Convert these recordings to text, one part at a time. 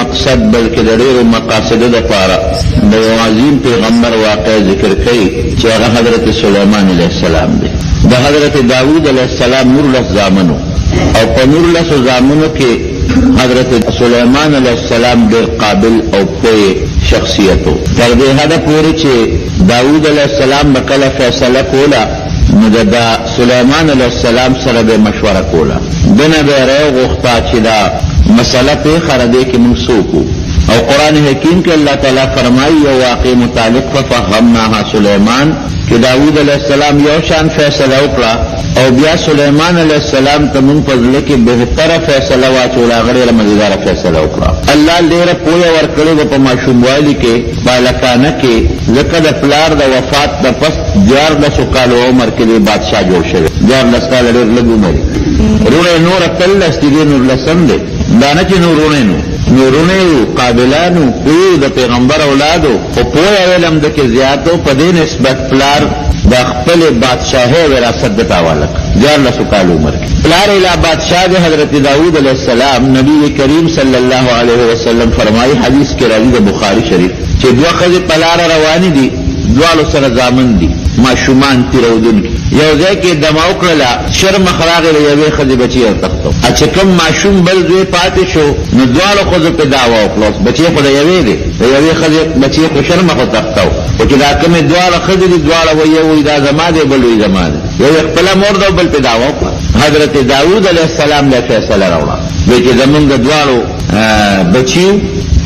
مقصد بلکې د ډېرو مقاصدو دپاره د یو عظیم پیغمبر واقع ذکر کوي چې هغه حضرت سلیمان علیه السلام دی. د حضرت داود علیه السلام 19 زامنو او په 19 زامنو کې حضرت سلیمان علیه السلام ډېر قابل او پوه شخصیتو. تر دې حده پورې چې داود علیه السلام به کله فیصله کوله نو د سلیمان علیه السلام سره به مشوره کوله. دنه به رایه غوښته چې دا مسله پیښه ده کې موږ څوک او قرآن حکیم کې الله تعالی فرمایي یو واقع متعلق ففهمناها سلیمان کہ داود علیہ السلام یو شان فیصلہ وکړه او بیا سلیمان علیہ السلام ته مونږ په ځل کې بهتره فیصله واچوله، غړي مزیدار فیصله وکړه. الله ډېر پوهه ورکړي په ماشوموالي کې بالکانه کې ځکه د پلار د وفات د پس 14 کال عمر کې بادشاہ جوړ شوی. 14 کال ډېر لږ عمر. رونه نور تل استدې نور لسم دي دانه چې نورونه قابلانو کوي د پیغمبر اولادو او پوهه علم د کې زیاتو په دې نسبت پلار د خپل بادشاہي وراثت د تاواله 14 کال عمر کې پلار اله بادشاہ د حضرت داود علیہ السلام. نبی کریم صلی الله علیه وسلم فرمایي حدیث کې راځي د بخاری شریف چې دوه خځې په لار روانې دي، دوالو سره زامن دي ماشومان تیرودونکي. یو ځای کې دمه وکړله شرم خراغې له یوې ښځې بچي ورتښتو. چې کوم ماشوم بل ځای پاتې شو نو دواړو ښځو پې دعوه وکړه بچی خو د یوې دی، د یوې ښځې بچی خو شرمه خو تښتو خو چې دا کومې دواړه ښځې دي دواړه یو وایي دا زما دی بل وایي زما دی، یو یې خپله مور ده بل پې دعوه وکړه. حضرت داود علیه السلام له فیصله راوړه وایي چې زمونږ د دواړو بچي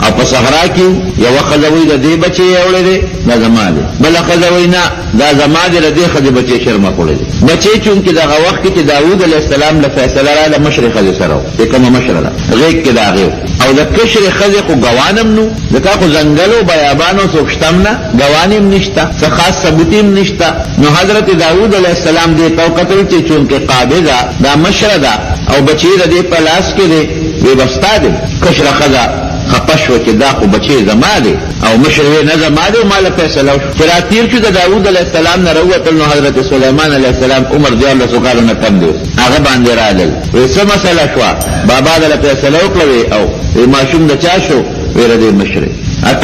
او په صحرا کې یو ښځه وایي د دې بچی یې وړی دی دا زما دی، بله ښځه وایي نه دا زما دی د دې ښځې بچی شرمه خوړی دی. بچی چونکې دغه وخت کې چې داود علیه السلام له فیصله راله مشرې ښځې سره و چې کومه مشره ده غېږ کې د هغې او د کشرې ښځې خو ګوانم نو ځکه خو ځنګلو بیابانو څوک شتم نه ګوان هم نشته څه خاص ثبوت هم نشته. نو حضرت داود علیه السلام دې ته وکتل چې چونکې قابضه دا مشره ده او بچی د دې په لاس کې دی وی بستا دی. کشره ښځه خپه شوه چې دا خو بچی زما دی او مشر یې نه زما دی او ما له فیصله وشو. چې را تېر شو د داود علیه السلام نه راووتل نو حضرت سلیمان علیه السلام عمر 14 کالو نه کم دی، هغه باندې رالل. وی څه مسله شوه؟ بابا دله فیصله وکړه وی او وی ماشوم د چا شو؟ وی د دې مشرې.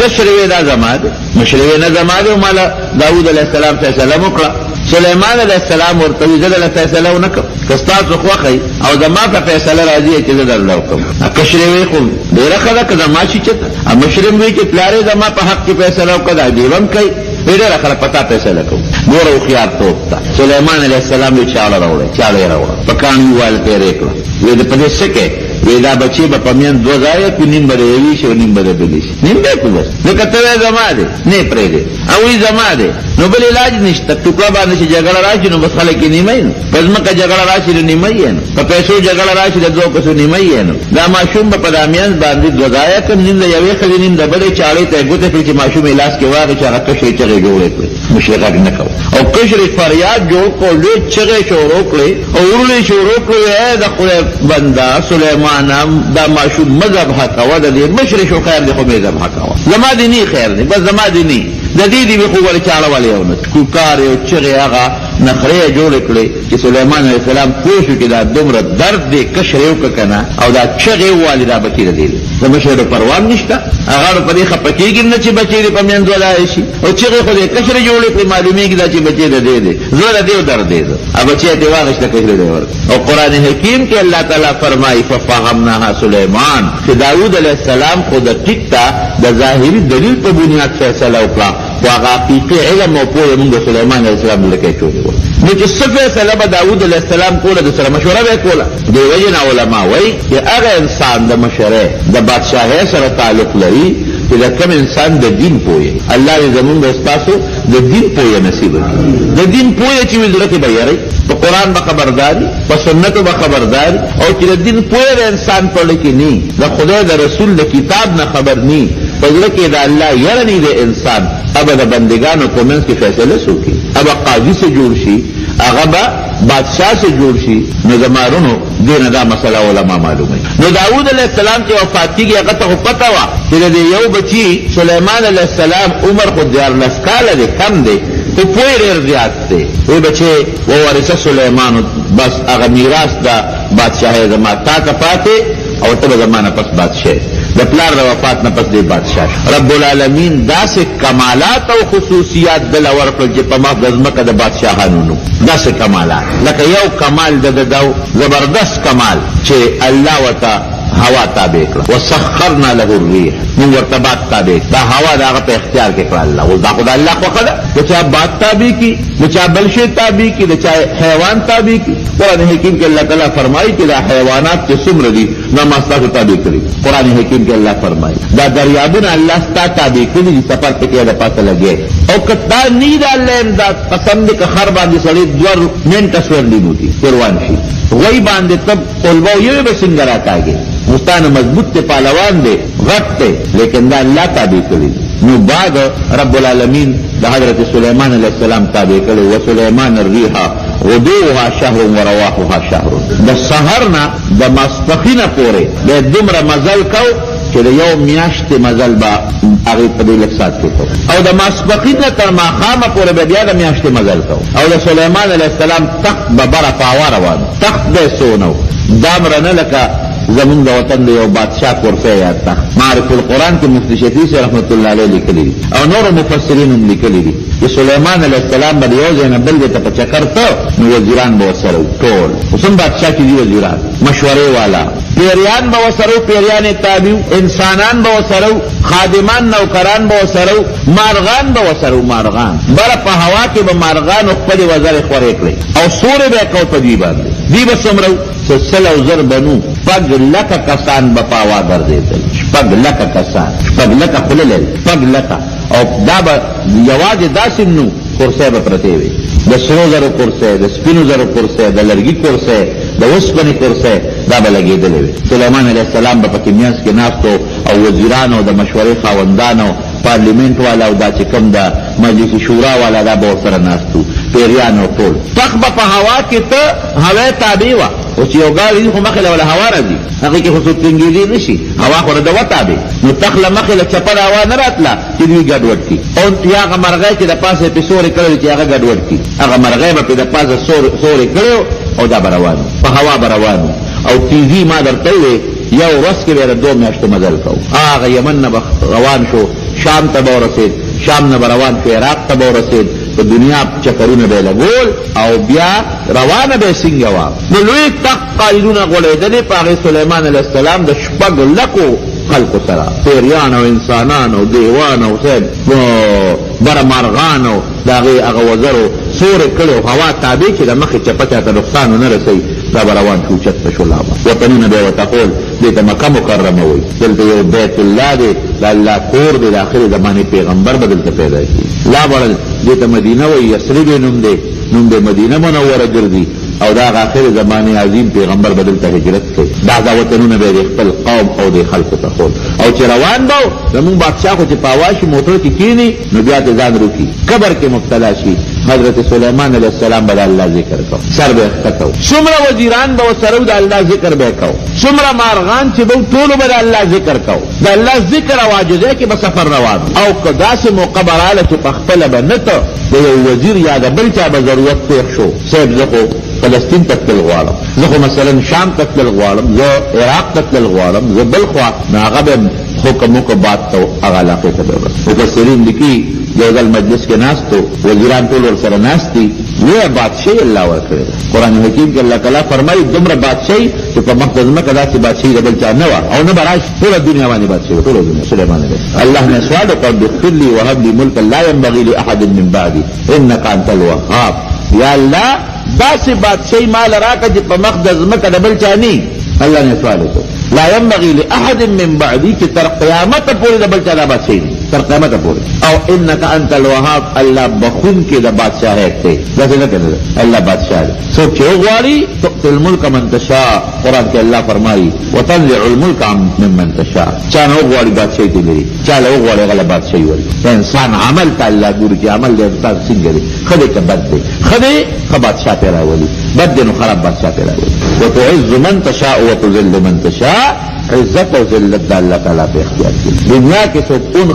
کشر یې دا زما دی، مشر یې نه زما دی او ما له داود علیه السلام فیصله وکړه. سلیمان علیه السلام ورته وی زه دله فیصله ونه کړم که ستاسو خوښئ او زما په فیصله راځي چې زه درله وکړم. کشرې وی خو ډېره ښه ده که زما شي چېرته مشر وی چې پلارې زما په حق کې فیصله وکړه دا ډېر هم کوي ډېره ښه ده په تا فیصله کوم. ګوره هوښیارتوب ته سلیمان علیه السلام وی چاړه راوړی چاړه یې راوړه په کاڼي وویل تېرې کړه. وی د په دې څه کې وی دا بچی به په میان 2 ځایه کړو، نیم به د یوې شي او نیم به د بلې شي، نیم به کړو بس ځکه ته وی زما دی نه یې پرېږدې او وی زما دی نو بل علاج نشته. ټوکړه باندې چې جګړه راشي نو بس خلک یې نیمه یې نو په ځمکه جګړه راشي نو نیمه یې نو په پیسو جګړه راشي د 2 کسو نیمه یې نو. دا ماشوم به په دامیان باندې 2 ځایه کړ، نیم د یوې ښځې نیم د بلې چاړې ته یې ګوتې کړې چې ماشوم یې لاس کې واغې چې هغه کشرې چغې جوړې کړې مشرې غږ نه کوو او کشرې فریاد جوړ کړو لوی چغې شروع کړې او ورونه یې شروع کړو ای د خدای بنده سلیمانه دا ماشوم مذهب حقوه د دې مشرې شو خیر دی خو مې ذبح کوه زما دي نه خیر دی بس زما دي نه د دې دی خو ولې چاړه ولې یو نه کوکار یو چغې هغه نخرې جوړې کړې چې سلیمان علیه السلام پوه شو چې دا دومره درد دی کشرې وکړه که نه او دا چغې ووالې دا بچي د دې دی د مشرې پروا هم نشته هغه په دې خفه کېږي نه چې بچی دې په میندو ولاړی شي او چغې خو دې کشرې جوړې کړې معلومېږي دا چې بچی د دې دی زړه د دې درد دی بچی دې واغېسته کشرې دې ورکړه. او قرآن حکیم کې الله تعالی فرمایي ففهمناها سلیمان چې داود علیه السلام خو د ټیک ته د ظاهري دلیل په بنیاد فیصله وکړه خو هغه حقیقي علم او پوهه موږ د سلیمان علیه السلام له کې چولې وه. نو چې څه فیصله به داود علیه السلام کوله د سره مشوره به یې کوله. دې وجې نه علما وایي چې هغه انسان د مشرۍ د بادشاهۍ سره تعلق لري چې د کوم انسان د دین پوهه الله دې زمونږ ستاسو د دین پوهه نصیب کړي. د دین پوهه چې وي زړه کې به یری په قرآن به خبرداري په سنتو به خبرداري او چې د دین پوهه د انسان په زړه کې نه د خدای د رسول د کتاب نه خبر نه په زړه کې د الله یره نه د انسان ابا د بندگانو په منځ کې فیصله وکړي ابا قاضي سے جوړ شي هغه به بادشاہ سے جوړ شي نو زمارونو دینه دا مسله علما معلومه. نو داود علیه السلام چې وفات کېږي هغه ته خو پته وه چې د یو بچي سلیمان علیه السلام عمر خو 14 کاله دی کم دی خو پوی ډېر زیات دی. وی بچی وورثه سلیمانو بس هغه میراث د بادشاهۍ زما تا ته پاتې او ته زمانه پس بادشاہ د پلار د وفات نه پس دی بادشاہ. رب العالمین داسې کمالات او خصوصیات دل ورکړل چې په مخ د ځمکه د بادشاهانو داسې کمالات، لکه یو کمال د دو زبردست کمال چې الله وتا هوا تابع کړه، وسخرنا له الريح، موږ ورته باد تابع، دا هوا د هغه په اختیار کې کړه الله. اوس دا خو د الله خوښه ده، د چا باد تابع کی، د چا بل شی تابع کی، د چا حیوان تابع کی. قرآن حکیم کې الله تعالی فرمایي چې دا حیوانات چې څومره دي نو ما ستاسو تابع کړي. قرآن حکیم کې الله فرمایي دا دریابونه الله ستا تابع کړي دي، سفر پکې د پاسه لګي. او کدا نه دا الله امداد قسم دې که خر باندې سړی دوه منټه سورلی بوتي روان شي، وای باندې تب قلبو یو به څنګه راکاږي، مستانه مضبوط تے پالوان دے غٹ تے، لیکن دا اللہ تابع کری. نو بعد رب العالمین دا حضرت سلیمان علیہ السلام تابع کری. وسلیمان الریحا غدوها شهر ورواحها شهر، دا سحرنا دا ماسپخین پورے دا دمر مزل کو چې یو میاشت مزل با هغه په دې لکسات کې کو، او د ماسپخین تر ماخامه پورې به بیا د میاشت مزل کو. او د سلیمان علیہ السلام تخت به بره پاوا روان، تخت به سونو دامر نه لکه زمون د وطن د یو بادشاہ کورسه یاد تا. معرف القرآن کې مفتی شفیع سے رحمت الله علیه لیکلی دي او نور مفسرین هم لیکلی دي چې سلیمان علیہ السلام باندې یو ځای نه بل ځای ته په چکر ته نو وزیران به ورسره ټول اوسم بادشاہ کې دي وزیران مشورې والا، پیریان به ورسره، پیریان تابع، انسانان به ورسره، خادمان نوکران به ورسره، مارغان به ورسره. مارغان بره په هوا کې به مارغان خپل وزر خورې کړي او سورې به کو په دی باندې دی به سمرو سلسله زر بنو پگ لکا کسان بپاوا گردیدل، شپگ لکا کسان، شپگ لکا خللل، شپگ لکا. او دا با یواز داسم نو کرسے بپرتیوی، دا سرو زرو کرسے، دا سپینو زرو کرسے، دا لرگی کرسے، دا وسپنی کرسے، دا با لگی دلوی. سلیمان علیہ السلام با پکیمیانس کے ناستو او وزیرانو دا مشوری خاوندانو پارلیمنٹ والا او دا چکم دا مجلس شورا والا دا با سر ناستو پیریانو ټول. تخ با پا هوا کی تا هوا تابع وا، او چې یو ګاډي خو مخله ولا هوا راځي هغه کې خو څنګه نشي هوا خو د وتا به نو تخله مخله چپړ هوا نه راتله چې دوی ګډوډ کی. او هغه مرغۍ چې د پاسه په سورې کړل چې هغه ګډوډ کی، هغه مرغۍ په د پاسه سورې کړو او دا روانو په هوا روانو. او تیزی ما درته وي یو ورځ کې به 2 میاشتې مزل کو. هغه یمن نه روان شو، شام ته ورسید، شام نه روان شو عراق ته ورسید، په دنیا چکرونه به لګول او بیا روانه به څنګه وا. نو لوی تخت قالینونه غوړېدلې په هغې سلیمان علیه السلام د شپږ لکو خلقو سره، پیریان او انسانان او دیوان او صاحب بره مارغان او د هغې هغه وزرو سورې کړې او هوا تابع چې د مخې چپه چاته نقصان ونه رسوي دا به روان شو چت په شو لابه. وطنونه به ورته قول دې ته مکه مکرمه وایي، دلته یو بیت الله دی، د الله کور دی، د آخرې زمانې پیغمبر به دلته پیدا کړي. لا بړل دې ته مدینه وایي، یثرب نوم دی، نوم د مدینه منوره ګرځي او دا آخر زمانه عظیم پیغمبر بدل ته هجرت کوي. دا وطنونه به خپل قوم او د خلکو ته خول. او چې روان به زمون بادشاہ خو چې پاواشي موټر کې کینی نو بیا ته ځان روکی قبر کې مبتلا شي. حضرت سلیمان علیہ السلام به الله ذکر کو، سر به ختو، څومره وزیران به سره د الله ذکر به کو، څومره مارغان چې به ټول به الله ذکر کو. د الله ذکر واجبه کې به سفر روان او کدا سه مقبراله چې پخپل به نته د یو وزیر یا د بل چا به ضرورت پیښ شو. صاحب زه فلسطین تکل غواړم، زه مثلا شام تکل غواړم، زه عراق تکل غواړم، زه بل خوا هغه به حکمو کو بات تو هغه علاقې ته به مفسرین لیکي یو ځل مجلس کې ناستو وزیران ټول ورسره ناستي، لویه بادشاهي الله ورکړې ده. قرآن حکیم کې الله تعالی فرمایي دومره بادشاهي چې په مخ د ځمکه داسې بادشاهي د بل چا نه وه او نه به راشي، ټوله دنیا باندې بادشاهي، ټوله دنیا. سلیمان علیه الله نه سوال وکړ اغفر لي وهب لي ملکا لا ينبغي لاحد من بعدي انك انت الوهاب. یا الله داسې بادشاهي مال راکړه چې په مخ د ځمکه د بل چا نه. الله نے سوال کو لا ينبغي لاحد من بعدي کہ تر قیامت پوری د بل چا د بادشاہي تر قیامت پوری. او انك انت الوهاب الله بخون کې د بادشاہ ہے ته دغه نه کنه الله بادشاہ دی. سو چې غواړي تؤتي الملك من تشاء، قران کې الله فرمایي وتنزع الملك ممن تشاء. چا نه غواړي بادشاہي ته لري، چا له غواړي غلا بادشاہي وري. انسان عمل ته الله ګوري چې عمل دې انسان څنګه دی، خدای ته بد دی، خدای خبادشاہ پیرا ولي بد نو خراب بادشاہ پیرا ولي. وتعز من تشاء وتذل من تشاء، عزت او ذلت د الله تعالی په اختیار کې. دنیا کې څوک اون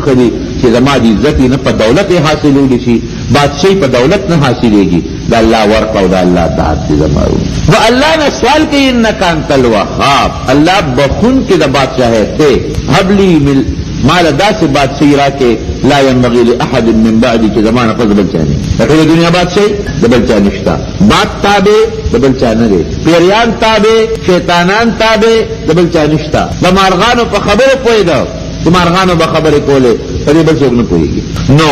خدي چې زما دي عزت نه په دولت حاصلېږي شي، بادشاہي په دولت نه حاصلېږي، د الله ورکړه او د الله طاعت دې زمارو. وہ اللہ نے سوال کی انک انت الوہاب، اللہ بخون کی دا بادشاہ تھے، ہب لی مال دا سے بادشاہی را کے لا ينبغي لأحد من بعدی کے زمانہ پر دبل چاہنے تقریبا دنیا بادشاہی دبل چاہ نشتا، بات تابع دبل چاہ نرے، پیریان تابع، شیطانان تابع دبل چاہ نشتا، بمارغانو پا خبر پوئی دا مارغانو با خبر کولے پدی بل سوک نہ پوئی گی نو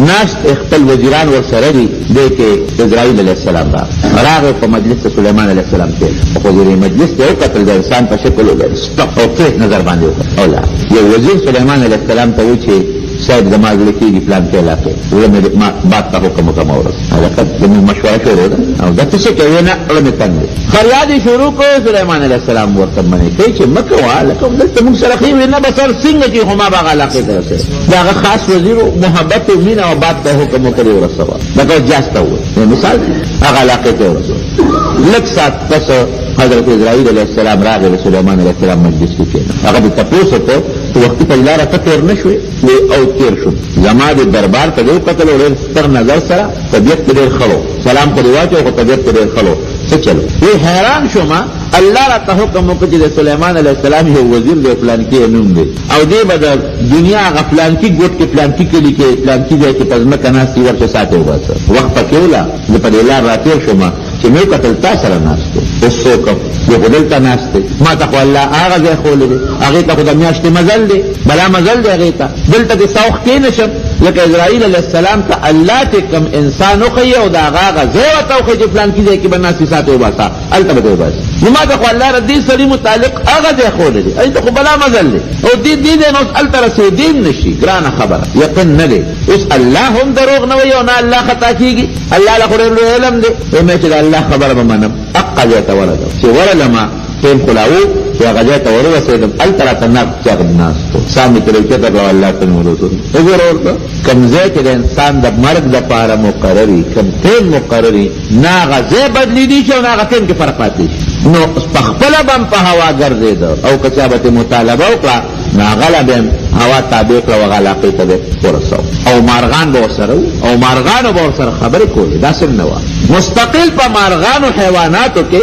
ناست اختل وزیران ورسردی دے کے اسرائیل علیہ السلام را راغ پا مجلس سلیمان علیہ السلام تے وزیر مجلس دے قتل دے انسان پا شکل ہو گئے سٹپ او کیس نظر باندے ہوگا اولا یہ وزیر سلیمان علیہ السلام تا وچے شاید دماغ لکی گی فلان کے علاقے وہ میرے بات کا حکم کا مورد حلقت مشورہ شروع ہوگا دا تسے کہوئے نا علم تنگے خریادی شروع کو سلیمان علیہ السلام ورطن بنے کئی چھے مکوہ لکم دلتا منگ سرخیوی نا بسر سنگ کی ہما باغ علاقے طرف سے دا خاص وزیر محبت امین و بات کا حکم کری ورسوا لکو جاستا ہوئے یہ مثال آغا علاقے تے ورسوا لک ساتھ پس حضرت اسرائیل علیہ السلام راغ سلیمان علیہ السلام مجلس کی کہنا اگر بھی تپوس ہوتا تو وقتی پجلارہ تطور نشوئے وہ او تیر شو زمان دربار تا دیو قتل اور ستر نظر سرا طبیعت دیر خلو سلام کو دیواچو کو طبیعت دیر خلو سے چلو یہ حیران شو ما اللہ را تا حکم مکتی دے سلیمان علیہ السلام یہ وزیر دے فلان کی انوم دے او دے بدر دنیا آغا فلان کی گوٹ کے فلان کی کلی کے فلان کی دے کے پزمک ناس سیور سے ساتے ہوگا سر وقت پا کیولا دے پا دیلار را تیر شو ما چه میو قتل تا سر ناستے اس سوکم جو قدلتا ناستے ما تقو اللہ آغا زی خول دے آغیتا خدا میاشتے مزل دے بلا مزل دے آغیتا دلتا دے سوخ کے نشم لکہ اسرائیل علیہ السلام تا اللہ تے کم انسانو خیئے او دا آغا زیوتا خیئے چه فلان کی دے کی بناسی ساتے ہوگا سا التا بتے ہوگا سا ما تقو اللہ ردی سری متعلق آغا زی خول دے ایتا خو بلا مزل دے او دید دے نوز التا رسیدین نشی گرانا خبر یقن ندے اس اللہ ہم دروغ نوی او نا اللہ خطا کی گی اللہ لخورین لو علم دے او میں چلا اللہ خبر بمانم اقا جیتا ورد چه ورلما تیم خلاو چه اقا جیتا ورد سیدم الترا تناق چاق الناس تو سامی تلوچتا رو اللہ تنمولو سن اگر اور کم زیت دا انسان دا مرد دا پارا مقرری کم تیم مقرری ناغا زی بدلی دی شو ناغا تیم کے فرقاتی نو پخپلا بم پا ہوا گردے دا او کچابت مطالبہ اکلا ناغلا بیم ہوا تابیق لو غلاقی تبیق پرسو او مارغان بورسرو او مارغانو بورسر خبر کولی دا سن نوا مستقل پا مارغانو حیواناتو کے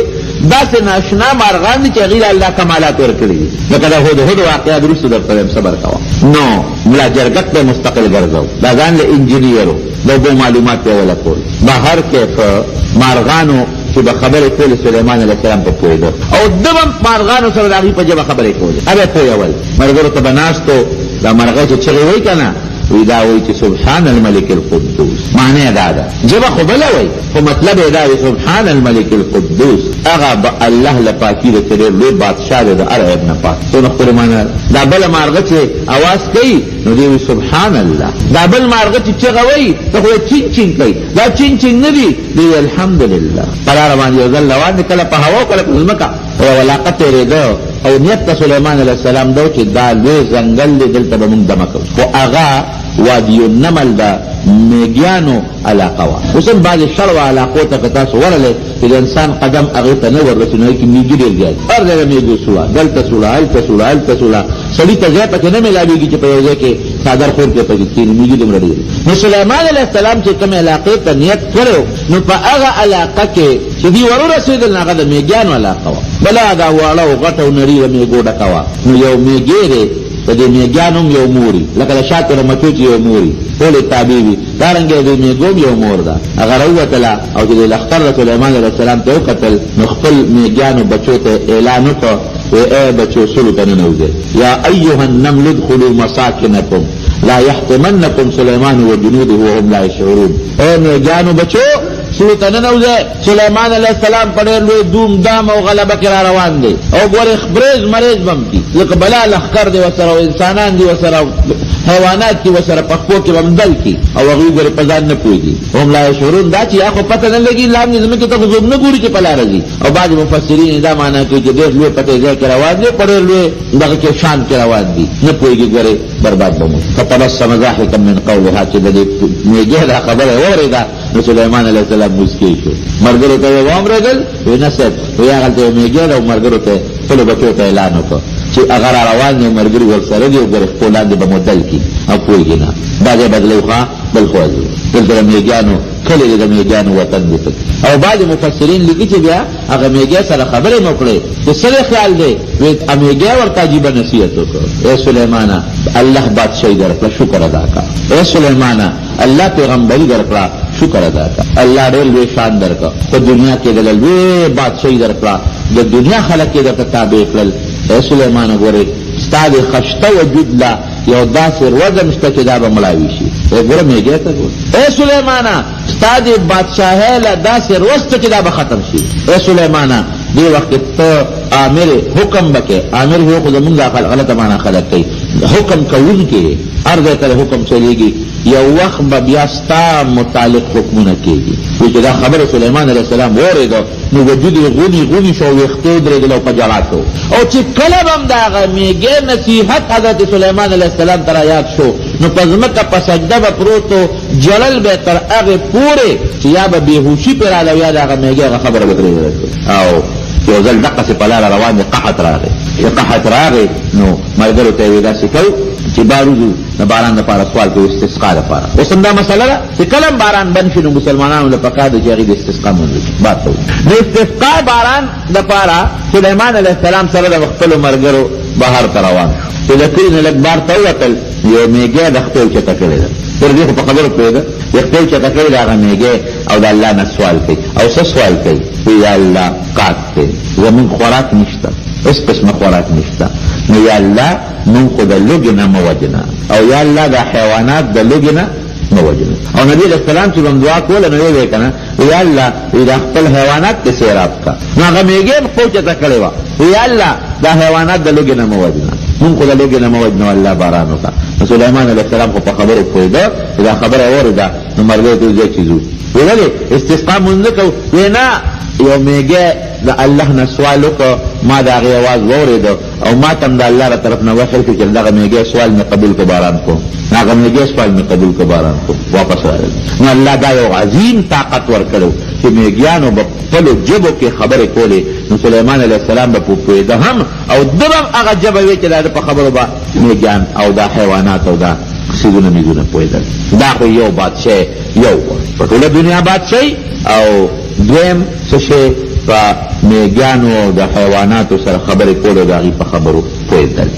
دا سے ناشنا مارغان دی چاگیل اللہ کمالات ورکلی دی لکہ دا ہود واقعہ درست در پریم صبر کوا نو ملا جرگت بے مستقل گرزو دا گان لے انجینیرو دا دو معلومات پہ اولا کول دا ہر کیف مارغانو چې به خبرې کولې سلیمان علیه السلام په پوهېده او دبم مارغانو سره د هغوی په ژبه خبرې کولې هغه پوهول ملګرو ته به ناستو دا مرغۍ چې چغې وایي که نه وی دا وی چې سبحان الملک القدوس معنی دا ده جبه خو بله وی خو مطلب دا وی سبحان الملک القدوس هغه به الله لپاکي د چې ډېر لوی بادشاه دی د هر عیب نه پاک څونه ښکلې معنی دا بله مارغه چې اواز کوي نو دی وی سبحان الله دا بل مارغه چې چغه وی ته خو چین چین کوي دا چین چین نه دی دی الحمدلله قرار باندې یو ځل روان دی کله په هوا کله په ځمکه او علاقه تېرېده او نیت سلیمان علیہ السلام دو چې دا لوی ځنګل دی دلته به موږ دمه کوو خو هغه وادی النمل دا میگیانو علاقه وا اوسم بعض شرو علاقو ته تاسو ورله چې انسان قدم هغه ته نه ورسونه کی میګی ډیر ځای هر ځای میګو سوا دلته سولا الته سولا سړی ته ځای پکې نه ملاویږي چې په یو ځای کې صادر خور کې پکې تیر میګی دم رډی نو سليمان علیہ السلام چې کوم علاقه ته نیت کړو نو په هغه علاقه کې چې دی ورور رسول هغه د میګیانو علاقه وا بلا دا واړو غټو نری میګو ډکوا نو یو میګیره په دې میګانوم یو موري لکه شاته مچوچ یو موري ټول تابعوي دارنګه دې میګوم یو مور ده هغه راوتله او دې لختر سليمان عليه السلام ته قتل خپل میګانو بچو ته اعلان وکړ اے بچو سلطان نوزه یا ایها النمل ادخلوا مساکنکم لا يحطمنكم سليمان وجنوده وهم لا يشعرون اے میګانو بچو سلطان نوزه سليمان عليه السلام پڑے لوی دوم دام او غلبه کرا روان دي او ګور خبرز مریض بم کی لکه بلا لخر دی وسره انسانان دی وسره حیوانات کی وسره پخپو کې بمدل کی او هغه ګور پزان نه پويږي هم لا شعورون دا چې اخو پته نه لګي لام نظم کې ته زوم نه ګوري چې پلا راځي او بعض مفسرین دا معنی کوي چې ډېر لوی پته ځای کې روان دي پړې لوی دغه کې شان کې روان دي نه پويږي ګوره برباد بمو فتبسم ضاحكا من قولها چې دې میګه دا خبره اوریدا نو سليمان عليه السلام مسکی شو مرګرو ته وام راغل ونسب ویا غلطه میګه او مرګرو ته ټول بچو ته اعلان وکړ چې اگر روان یو مرګري ورسره دی ګوره پولان دی بمودل کی او پويږي نه دا دې بدلوخه بل خو دې دلته میګانو کله دې میګانو وطن دې او بعض مفسرین لیکي چې بیا هغه میګه سره خبرې وکړي چې سره خیال دی وی میګه ورته عجیبه نصیحت وکړه اے سلیمانه الله بادشاہي درکړه شکر ادا کړه اے سلیمانه الله پیغمبري درکړه شکر ادا کړه الله ډېر لوی شان درکړه په دنیا کې د لوی بادشاہي درکړه د دنیا خلک یې درته تابع کړل اے سلیمانه ګورې ستا د خشته وجود لا یو داسې روزه مشته چې دا به مړاوي شي ګوره میګې ته ګوره اے سلیمانه ستا د بادشاهۍ له داسې روز ته چې دا به ختم شي اے سلیمانه دې وخت ته امر حکم وکړي امر هو خو زمونږ غلطه معنا خلک کوي حکم کوونکی هر ځای ته حکم چلیږي یو وخت به بیا ستا متعلق حکمونه کېږي چې دا خبره سلیمان علیه السلام واورېده نو وجود یې غوني شو ویښتې درېدل او په ژړا شو او چې کله به هم د هغه میګې نصیحت حضرت سلیمان علیه السلام ته رایاد شو نو په ځمکه په سجده به پروت و جړل به تر هغې پورې چې یا به بېهوشي پرې راغله او یا د هغه میګې هغه خبره به ترې او یو ځل دقسې په لاره روان دی قحط راغی چې قحط راغی نو ملګرو ته یې ویې داسې کوو چې بار وځو د باران دپاره سوال کوي استسقا دپاره اوس هم دا مسله ده چې کله هم باران بند شي نو مسلمانانو له پکار ده چې هغې د استسقا منځ وکړي بار ته د استسقا باران دپاره سلیمان علیه السلام سره د خپلو ملګرو بهر ته روان شو چې د کلي نه لږ بار ته ووتل یو میګی د خپل چته کړې ده تر دې خو په خبرو پوهېده د خپل چته کړې د هغه میګی او د الله نه سوال کوي او څه سوال کوي یا الله قات دی زمونږ خوراک نشته اس قسمه خوراک نشته نو یا الله مونږ خو د لوږې نه مه وجنه او یا الله دا حیوانات د لوږې نه مه وجنه او نبي علیه السلام چې به هم دعا کوله نو ویې که نه یا الله دا خپل حیوانات ته سیراب که نو هغه میګې هم خپل چته کړې وه یا الله دا حیوانات د لوږې نه مه وجنه مونږ خو د لوږې نه مه وجنه الله باران وکړه نو سلیمان علیه السلام خو په خبرو پوهېده چې دا خبره اورېده نو ملګرو ته ځای چې ځو وی ولې استسقا مونږ نه کوو وی نه یو میګه د الله نه سوال وکړه ما د هغې اواز واورېده او ما ته هم د الله را طرف نه وحی کړي چې دغه میګه سوال مې قبول که باران کو هغه میګه سوال مې قبول که باران کو واپس راغل نو الله دا یو عظیم طاقت ورکړو چې میګیانو به خپلو ژبو کې خبرې کولې نو سلیمان علیه السلام به پوهېده هم او ده به هم هغه ژبه وی چې دا د په خبرو به میګیان او دا حیوانات او دا سیدونه میزونه پوهېدل دا خو یو بادشاه یو په ټوله دنیا بادشاهي او دویم څه شی په میګیانو او د حیواناتو سره خبرې کول او د هغې په خبرو پوهېدل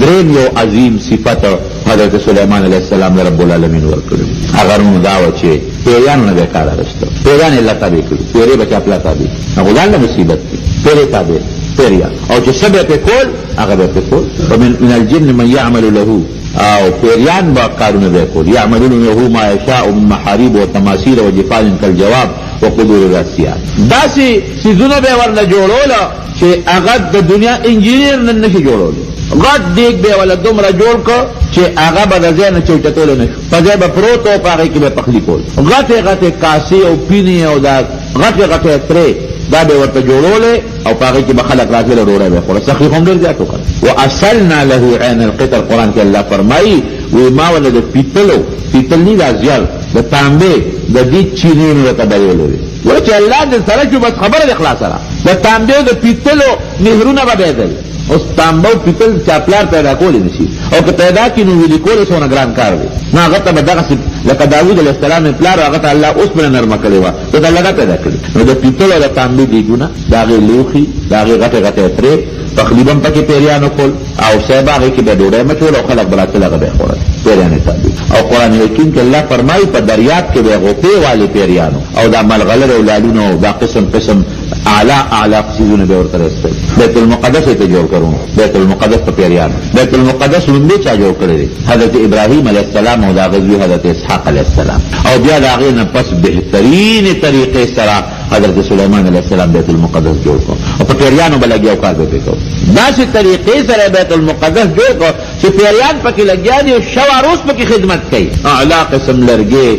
دریم یو عظیم صفت حضرت سلیمان علیه السلام د رب العالمین ورکړي هغه نو دا وه چې پیریانو نه به یې کار اخیسته پیریان یې الله تابع کړي پیرې به چا پلا تابع هغه ځان له مصیبت دي پیرې تابع پیریان او چې څه به یې پرې کول هغه به یې پرې کول ومن الجن من یعمل له او پیریان با کارونه به کول یعملون له ما یشاء من محارب و تماثیل و جفان کالجواب و قدور الراسیات داسې څیزونه به یې ورله جوړوله چې هغه د دنیا انجینیر نه نشي جوړولی غټ دیګ به یې ورله دومره جوړ کړ چې هغه به د ځای نه چوچتولی نه شو په ځای به پروت و په هغې کې به پخلي کول غټې غټې کاسې او پینې او دا غټې غټې ترې دا به ورته جوړولې او په هغې کې به خلک راتلل او ډوډۍ به یې خوړه سخي هم ډېر زیات وکړه واصلنا له عین القطر قرآن کې الله فرمایي وی ما ولې د پیتلو پیتل نه دا زیار د تانبې د دې چینې ورته بایولې وي وایي چې الله دې سره شو بس خبره دې خلاصه ده د تانبې د پیتلو نهرونه به بهېدل اوس تانبه او پیتل چاپلار پیدا کولی نشي او که پیدا کړي نو ویلي کول یې څومره ګران کار دی نو هغه ته به دغسې لکه داود علیه السلام یې پلار هغه ته الله اوسپنه نرمه کړې وه نو د الله دا پیدا کړي نو د پیتل او د تانبې دیګونه د هغې لوښي د هغې غټې غټې ترې تقریبا پکې پیریانو کول او صاحب هغې کې به ډوډۍ مچول او خلک به راتل هغه به یې خوړل پیریانې تابع او قرآن حکیم کې الله فرمایي په دریاب کې به غوپې والې پیریانو او دا ملغلر او لالونه او دا قسم قسم اعلی چیزونه به ورته رسېدل بیت المقدس یې ته جوړ کړو بیت المقدس په پیریانو بیت المقدس لومړی چا جوړ کړی دی حضرت ابراهیم علیه السلام او د هغه زوی حضرت اسحاق علیه السلام او بیا د هغې نه پس بهترینې طریقې سره حضرت سلیمان علیه السلام بیت المقدس جوړ کړو او په پیریانو به لګیا او کار به پرې کوو داسې طریقې سره بیت المقدس جوړ کړو چې پیریان پکې لګیا دي شب روز پکې خدمت کوي اعلی قسم لرګې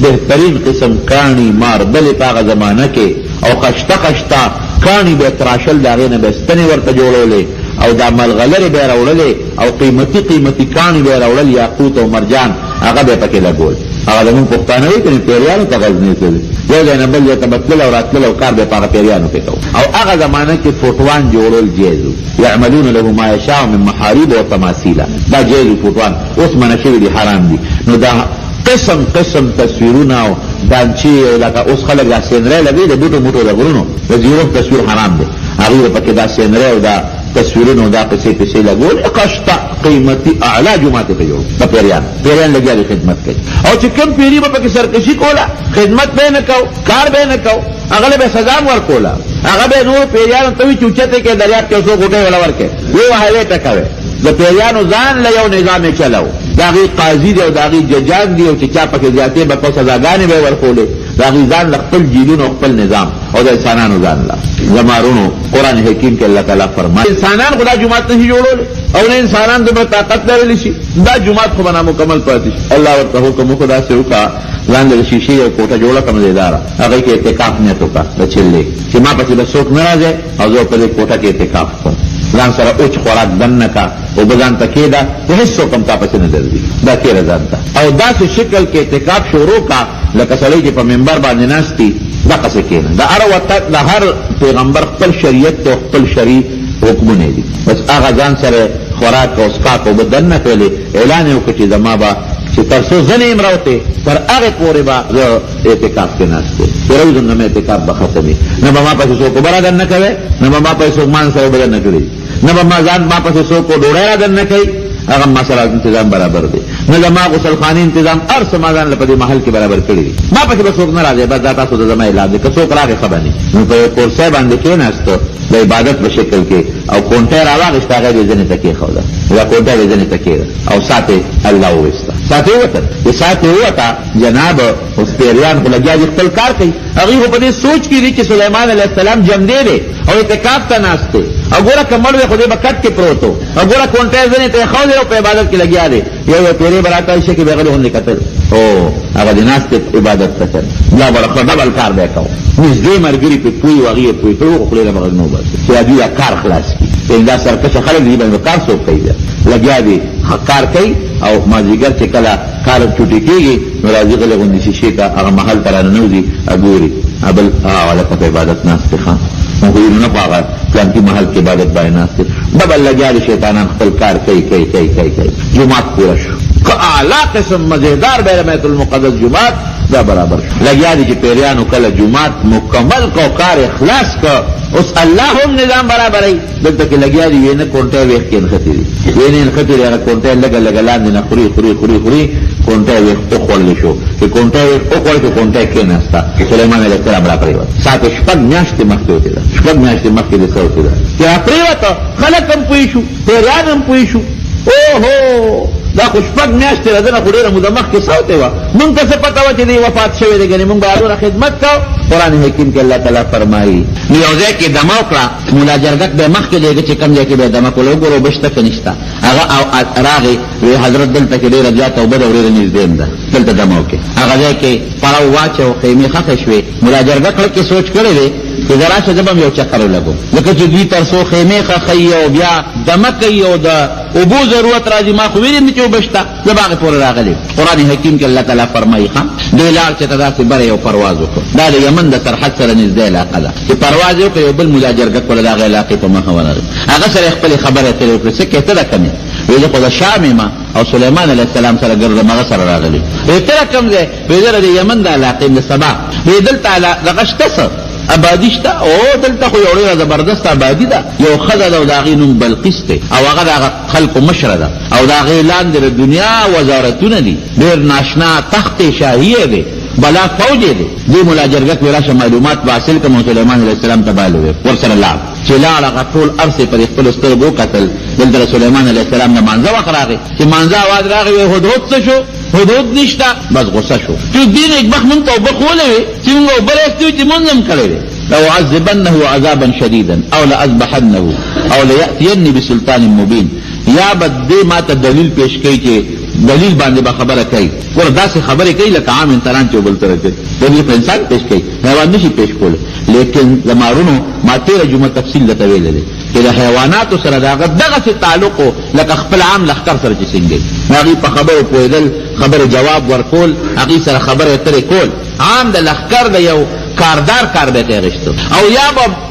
بهترین قسم کاڼي ماربلې په هغه زمانه کې او خشته خشته کاڼي به یې تراشل د هغې نه به یې ستنې ورته جوړولې او دا ملغلرې به یې راوړلې او قیمتي قیمتي کاڼي به یې راوړل یاقوت او مرجان هغه به یې پکې لګول هغه زمونږ پښتانه وایي که نه پیریانو ته غزني تلل یو ځای نه بل ځای ته به تلل او راتلل او کار به یې په هغه پیریانو کې کوو او هغه زمانه کې فوټوان جوړول جایز و یعملون له ما یشاء من محارب و تماثیله دا جایز و فوټوان اوس منع شوي دي حرام دي نو دا قسم قسم تصویرونه او دانچی او لکه اوس خلک دا سینری لګوي د بوټو موټو د غرونو د زیروف تصویر حرام دی هغوی پکې دا سینری او دا تصویرونو دا پیسې لګول قشطه قیمتي اعلی جماعت ته جوړ د پیریان لګیا د خدمت کوي او چې کوم پیری په کې سرکشي کوله خدمت به نه کو کار به نه کو هغه به سزا ورکوله هغه به نور پیریان ته چوچته کې دریاب کې اوسو غټه ولا ورکه وی وهله ټکاوي د پیریانو ځان له یو نظام چلاو داغي قاضي دی او داغي ججان دی او چې چا پکې زیاتې به په سزاګانې به ورکولې داغي ځان خپل جیلونو خپل نظام او د انسانانو ځان لا زمارونو قران حکیم کې الله تعالی فرمایي انسانان خدا جماعت نه جوړول او نه انسانان د طاقت لري شي دا جماعت خو بنا مکمل پاتې الله ورته حکم خدا سے وکا ځان د شیشې یو کوټه جوړه کړم زیدارا هغه کې اعتکاف نه توکا د چلې چې ما پسې به څوک نه راځي او زه په دې کوټه کې اعتکاف کوم ځان سره اوچ خوراک دننه کا او بځان تکې دا هیڅ څوک هم تاسو نه درځي دا کې رضان تا او داسې شکل کې اعتکاف شروع کا لکه سړی چې په منبر باندې ناشتي دا څه کېنه دا هر وخت د هر پیغمبر خپل شریعت او خپل شری حکمونه دي بس هغه ځان سره خوراک او اسکاک او بدنه کړي اعلان وکړي چې زما با چې ترسو زنه امراوته تر هغه پورې با اعتکاف کې ناشته پرې زنه اعتکاف به ختمي نه ما پسې څوک برادر نه کوي نه ما پسې څوک مان سره بدل نه کوي نه ما ځان ما پسې څوک ډوړې را نه کوي هغه مسله تنظیم برابر دی نه ما غسل خانه تنظیم هر سمادان په دې محل کې برابر کړی ما پسې څوک نه راځي بس دا تاسو د زما اعلان دي که څوک راغی خبر نه نو په کورسه باندې کې ناشته د عبادت په شکل کې او کونټه راوغښت هغه دې ځنه تکي خوله یا کونټه دې ځنه تکي او ساته الله وستا ساته وته چې ساته وته جناب اوس پیریان په لګیا دي خپل کار کوي هغه په دې سوچ کې دي چې سليمان عليه السلام جم دی او اعتکاف ته ناشته وګوره کمل وي خو دې بکټ کې پروتو وګوره کونټه ځنه ته خوله او په عبادت کې لګیا دي یو پیری براته شي کې بغل هون لیکتل او هغه د ناشته عبادت ته لا برخه ډبل کار وکاو نږدې مرګري په پوي وغه پوي ته خو له مغنو بس چې دې کار خلاص کی دا سرکشه خلک دې باندې کار سو کوي لګیا دي کار کوي او مازیګر چې کله کار چټي کیږي نو راځي غل غوندي شي کا هغه محل ترانه نوځي اګوري ابل ولا په عبادت ناشته خان نو نه پاغه پلان کې محل کې عبادت باندې ناشته بل لګیا دي شیطانان خپل کار کوي جمعه پوره شو اعلی قسم مزیدار بیت المقدس جمعه دا برابر لګیا دي چې پیریانو کله جمعه مکمل کو کار اخلاص کو اوس الله هم نظام برابرای دلته کې لګیا دي وینه کونټه وېخ کې نختی وینه نختی هغه کونټه لګ لاندې نه خوري کونټه وېخ ته خورل شو چې کونټه وېخ او خورل کې کونټه کې نهستا سليمان عليه السلام را پریوت ساته شپږ میاشتې مخکې وته شپږ میاشتې مخکې د څو وته چې پریوت خلک هم پوي شو پیریان هم پوي شو اوهو دا خو شپږ میاشتې راځنه خو ډېره موده مخکې څه وه مونږ ته څه پته وه چې دی وفات شوی دی ګنې مونږ به هغومره خدمت کوو قرآن حکیم کې الله تعالی فرمایي نو یو ځای کې دمه وکړه ملا جرګک به مخکې دیږي چې کوم ځای کې به دمه کړو وګورو اوبه شته که نشته هغه راغی وی حضرت دلته کې ډېره زیاته اوبه ده او ډېره نږدې ده دلته دمه وکړې هغه ځای کې پړاو واچو خیمې ښخې شوې ملا جرګک کې سوچ کړی دی چې زه راشه زه به هم یو چکر ولګوم ځکه چې دوی تر څو خیمې ښخوي او بیا دمه کوي او د اوبو ضرورت راځي ما خو ویلي چې اوبه شته زه به هغې پورې راغلی قرآن حکیم کې الله تعالی فرمایي ښه دوی لاړ چې ته داسې بره یو پرواز وکړو دا د یمن د سرحد سره نږدې علاقه ده چې پرواز یې وکړو یو بل ملا جرګک وله د هغې علاقې په مخه ونغی هغه سره یې خپلې خبرې ترې وکړې څه کې ته ده کمې وی زه خو د شام یم او سلیمان علیه السلام سره ګرځم هغه سره راغلی وی ته کوم ځای وی زه د یمن د علاقې د سبا وی دلته دغه شته څه آبادی شته او دلته خو یو ډېره زبردست آبادي ده یو ښځه ده او د هغې نوم بلقیس دی او هغه د هغه خلقو مشره ده او د هغې لاندې د دنیا وزارتونه دي ډېر ناشنا تخت شاهیه دی بلا فوج دی دې ملا جرګک وی راشه معلومات به حاصل کړم او سلیمان علیه السلام ته باله ورسره لاړ چې لاړ هغه ټول ارسې پر خپلو سترګو وکتل دلته د سلیمان علیه السلام نه مانځه وخت راغی چې مانځه اواز راغی وی هدهد څه شو حدود نشتا بس غصه شو چې دین ایک بخ مونږ ته اوبه خولی وي چې مونږ اوبه راستي چې مونږ هم کړی دی لأعذبنه عذابا شديدا او لأذبحنه او ليأتيني بسلطان مبين یا بد دې ما ته دلیل پیش کوي چې دلیل باندې به خبره کوي ور داسې خبرې کوي لکه عام انسانان چې بل تر کوي دلیل په انسان پیش کوي حیوان نشي پیش کول لیکن زمارونو ما تیره جمعه تفصیل لته ویل دي چې د حیواناتو سره دغه تعلق لکه خپل عام لخر سره چې څنګه هغه په خبرو پوهېدل خبره جواب ورکول هغه سره خبره اترې کول عام د لخر د یو کاردار کار به تغشتو او یا به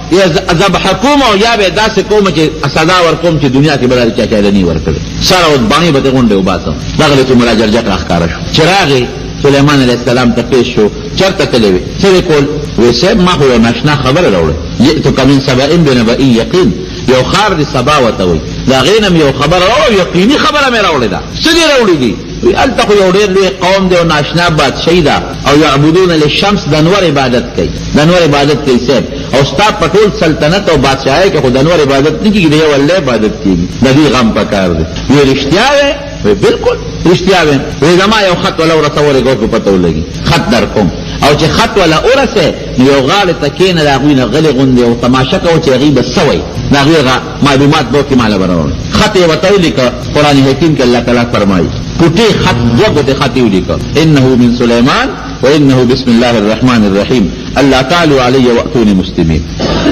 ذبح کوم او یا به داسې کوم چې سزا ورکوم چې دنیا کې بدل چا چا نه ورکړي سره او باندې به غونډه وباسم دغه چې ملا جرګک راخاره شو چراغ سليمان عليه السلام ته پیش شو چرته تللی وې څه کول وې صاحب ما خو یو ناشنا خبره راوړې جئتک من سبأ بنبأ یقین یو خار د سبا وته وي دا غینم یو خبره او یقیني خبره مې راوړې ده څه دې راوړې دي الته خو یو ډېر لوی قوم دی او ناشنا بادشاهي ده او یعبدون للشمس د انور عبادت کوي د انور عبادت کوي صاحب او ستا په ټول سلطنت او بادشاهۍ کې خو د انور عبادت نه کېږي د یو الله عبادت کېږي د دې غم پکار دی وی رښتیا وی بالکل رښتیا وی زما یو خط ولا ورسولی ګور په پته ولګي خط در کوم او چې خط ولا ورسه یو غاړه تکینه د هغوی نه غلې غوندې او تماشه کوو چې هغوی به سوی د هغوی معلومات به ورکې ماله برابروي خط یې ورته ولیکه قرآن حکیم کې الله تعالی فرمایي پوټې خط دوه ګوتې خط یې ولیکه انه من سلیمان وانه بسم الله الرحمن الرحیم الله تعالی علی واتونی مسلمین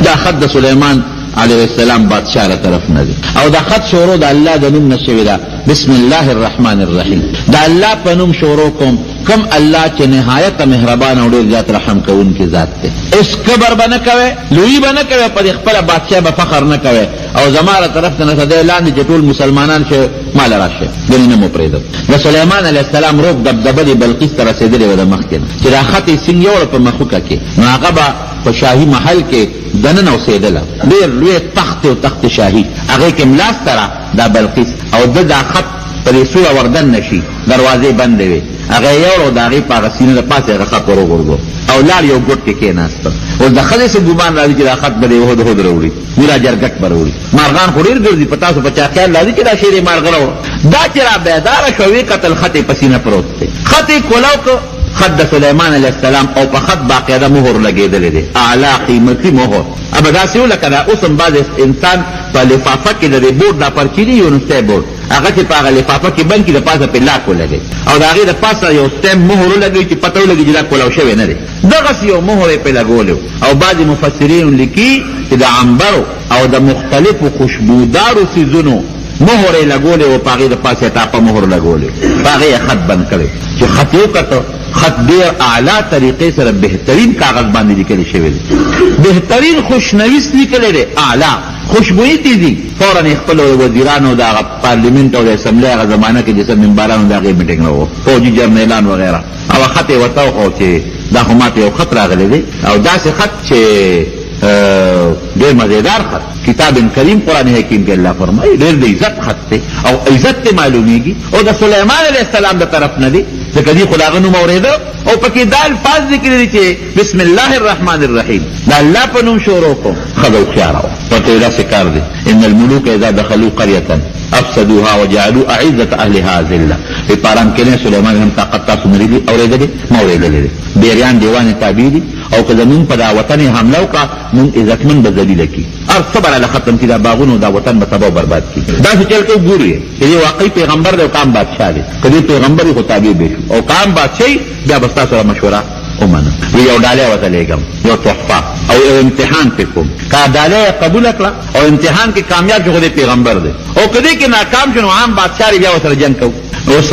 دا خط د سلیمان علیه السلام بادشاہ را طرف نه دی او دا خط شروع د الله د نوم نه شوی ده بسم الله الرحمن الرحیم دا الله په نوم شروع کوم کم الله چې نهایت مهربان او ډېر زیات رحم کوونکی ذات دی اس کبر به نه کوي لوی به نه کوي په خپله بادشاه به فخر نه کوي او زما له طرف ته نه دی لاندې چې ټول مسلمانان چې ماله راشه ګنې نه مو پرېږدم د سلیمان علیه السلام روب دبدبه د بلقیس ته رسېدلې وه د مخکې نه چې دا خط یې سینګ یوړه په مخوکه کې نو هغه به په شاهي محل کې دننه اوسېدله ډېر لوی تخت او تخت شاهي هغې کې ملاسته را دا بلقیس او ده دا خط په دې سوړه وردن نشي دروازې بندې وې هغه یې یوړ او د هغې په هغه سینه د پاسه هغه خط ور وغورځو او لاړ یو ګوټ کې کېناسته اوس د ښځې څه ګمان راځي چې دا خط به د هود هود راوړي پورا جرګټ به راوړي مارغان خو ډېر ګرځي په تاسو په چا خیال راځي چې دا شی د مارغه راوړه دا چې را بیداره شوه ویې کتل خط یې په سینه پروت دی خط یې کولاو که خط د سلیمان علیه السلام او په خط باقاعده مهر لګېدلی دی اعلی قیمتي مهر ابه داسې و لکه دا اوس هم بعض انسان په لفافه کې د دې بورډ دا پرچي دي یو نستی بورډ هغه چې په هغه لفافه کې بند کړي د پاسه پرې لاک ولګوي او د هغې د پاسه یو سټیم مهر ولګوي چې پته ولګي چې دا کولاو شوی نه دی دغسې یو مهر یې پرې لګولی او بعضې مفسرین لیکي چې د عنبرو او د مختلفو خوشبودارو څیزونو مهر یې لګولی و په هغې د پاسه ټاپه مهر لګولی په هغې یې خط بند کړی چې خط یې وکته خط ډېر اعلی طریقې سره بهترین کاغذ باندې لیکلی شوی دی بهترین خوشنویس لیکلی دی اعلی خوشبویي تیزي فوراً یې خپل وزیرانو د هغه پارلیمنټ او د اسمبلۍ هغه زمانه کې چې څه ممبرانو د هغې میټینګ و فوجي جرنیلان وغیره او خط یې ورته وښو چې دا خو ماته یو خط راغلی دی او داسې خط چې ډېر مزیدار خط کتاب کریم قرآن حکیم کې الله فرمایي ډېر د عزت خط دی او عزت ته معلومیږي او د سلیمان علیه السلام د طرف نه دی ځکه دې خو د هغه نوم اورېده او پکې دا الفاظ ذکر دي چې بسم الله الرحمن الرحیم د الله په نوم شروع کوم ښه ده هوښیاره وه ورته یې داسې کار دی ان الملوک اذا دخلوا قرية افسدوها وجعلوا اعزة اهلها ذله په پارام کې نه سلیمان هم طاقت تاسو نه لري اورېدلې ما اورېدلې دي بیریان دیوان تابع دي او که زمون په دا وطن حمله وکړه مونږ عزتمن به ذلیله کړي هر څه به راله ختم کړي دا باغونه دا وطن به تباه و برباد کړي داسې چل کوو ګورو یې چې دې واقعي پیغمبر دی او کام بادشاه دی که دې پیغمبر یې خو تابع به شو او کام بادشاهي بیا به ستا سره مشوره ومنه وی یو ډالۍ ورته لېږم یو تحفه او یو امتحان پې کوم که ډالۍ یې قبوله کړه او امتحان کې کامیاب شو خو دې پیغمبر دی او که دې کې ناکام شو نو عام بادشاه دی بیا ورسره جنګ کوو اوس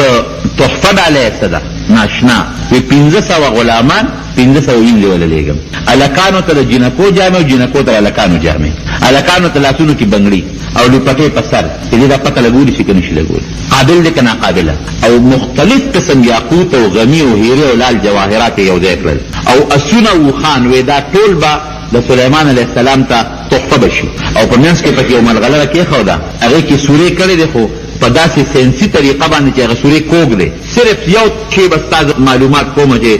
تحفه ډالۍ څه ده ناشنا وی 1500 غلامان 1500 وینځې وله لېږم هلکانو ته د جنکو جامې او جنکو ته هلکانو جامې هلکانو ته لاسونو کې بنګړي او لوپټې په سر چې دې دا پته لګولي شي که نه شي لګولی قابل دی که ناقابله او مختلف قسم یاقوت او غمي او هیرې او لال جواهرات یې یو ځای کړل او اسونه وخان وی دا ټول به د سلیمان علیه السلام ته تحفه بشي او په منځ کې پکې یو ملغلره کېښوده هغې کې سورې کړې دی خو په داسې سینسي طریقه باندې چې هغه سورې کوږ دی صرف یو شی به ستا معلومات کومه چې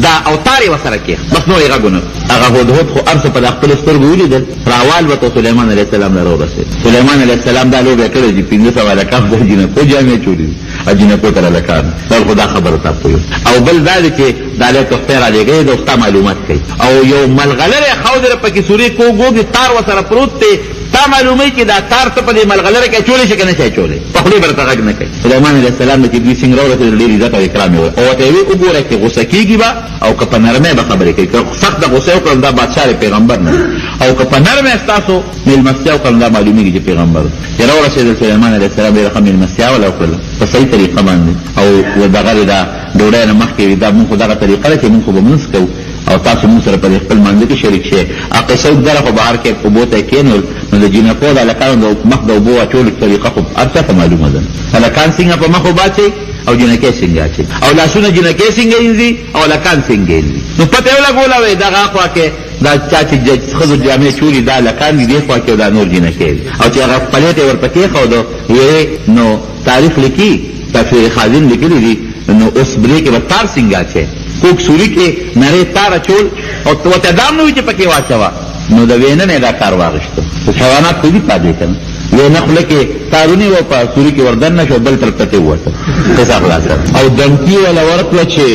دا اوتار یې ورسره کېښ بس نور یې غږ ونه هغه هدهد خو هر څه په د خپلو سترګو ولیدل راوال به ته سلیمان علیه السلام له راورسېد سلیمان علیه السلام دا لوبه کړې چې 1500 هلکان د جنکو جامې چولي دي جنکو ته هلکان دا خو دا خبره تاسو یو او بل دا دی چې دا له تحفې رالېږئ د ستا معلومات کوي او یو ملغلره یې ښودله پکې سورې کوږ تار ورسره پروت دی تا معلومه چې دا تار ته په دې ملغلره کې اچولی شي که نه شي اچولی په خولې به درته غږ نه کوي سلیمان علیه السلام نه چې دوی څنګه راورسېدل ډېر عزت او اکرام یې او ورته یې ویې وګوره چې غوسه کېږي به او که په نرمۍ به خبرې کوي که سخت د غوسه وکړم دا بادشاه پیغمبر نه او که په نرمۍ ستاسو مېلمستیا وکړم دا معلومېږي چې پیغمبر چې راورسېدل سلیمان علیه السلام ډېره ښه مېلمستیا وله وکړله په صحیح طریقه باندې او دغه دا ډوډۍ نه مخکې دا مونږ خو دغه طریقه ده چې مونږ خو به مونځ کوو او تاسو مونږ سره په خپل مانځه کې شریک شئ قصه اوږده خو بهر کې اوبو ته یې کېنول نو د جینکو د هلکانو د مخ د اوبو اچولو طریقه خو هر چا ته معلومه ده هلکان څنګه په مخ اوبه اچوي او جنکې څنګه اچي او لاسونه جنکې څنګه انځي او لکان څنګه انځي نو پته یې ولګوله وی دغه خوا کې دا چا چې ښځو جامې چولي دا لکان دي دې خوا کې دا نور جنکې دي او چې هغه پلیټ یې ورته کېښودو نو تاریخ لیکي تفسیر خازن لیکلي دي نو اوس برې کې به تار څنګه اچي کوک سوري کې نری تار اچول او ورته دام نه وي چې پکې واچوه نو د وینه نه دا کار واغېستو حیوانات خو دي پاتې که نه وینه خوله کې تارونی و په سوري کې وردن نه شو بل طرف ته ووته قصه خلاصه او دمکي وله ورکړه چې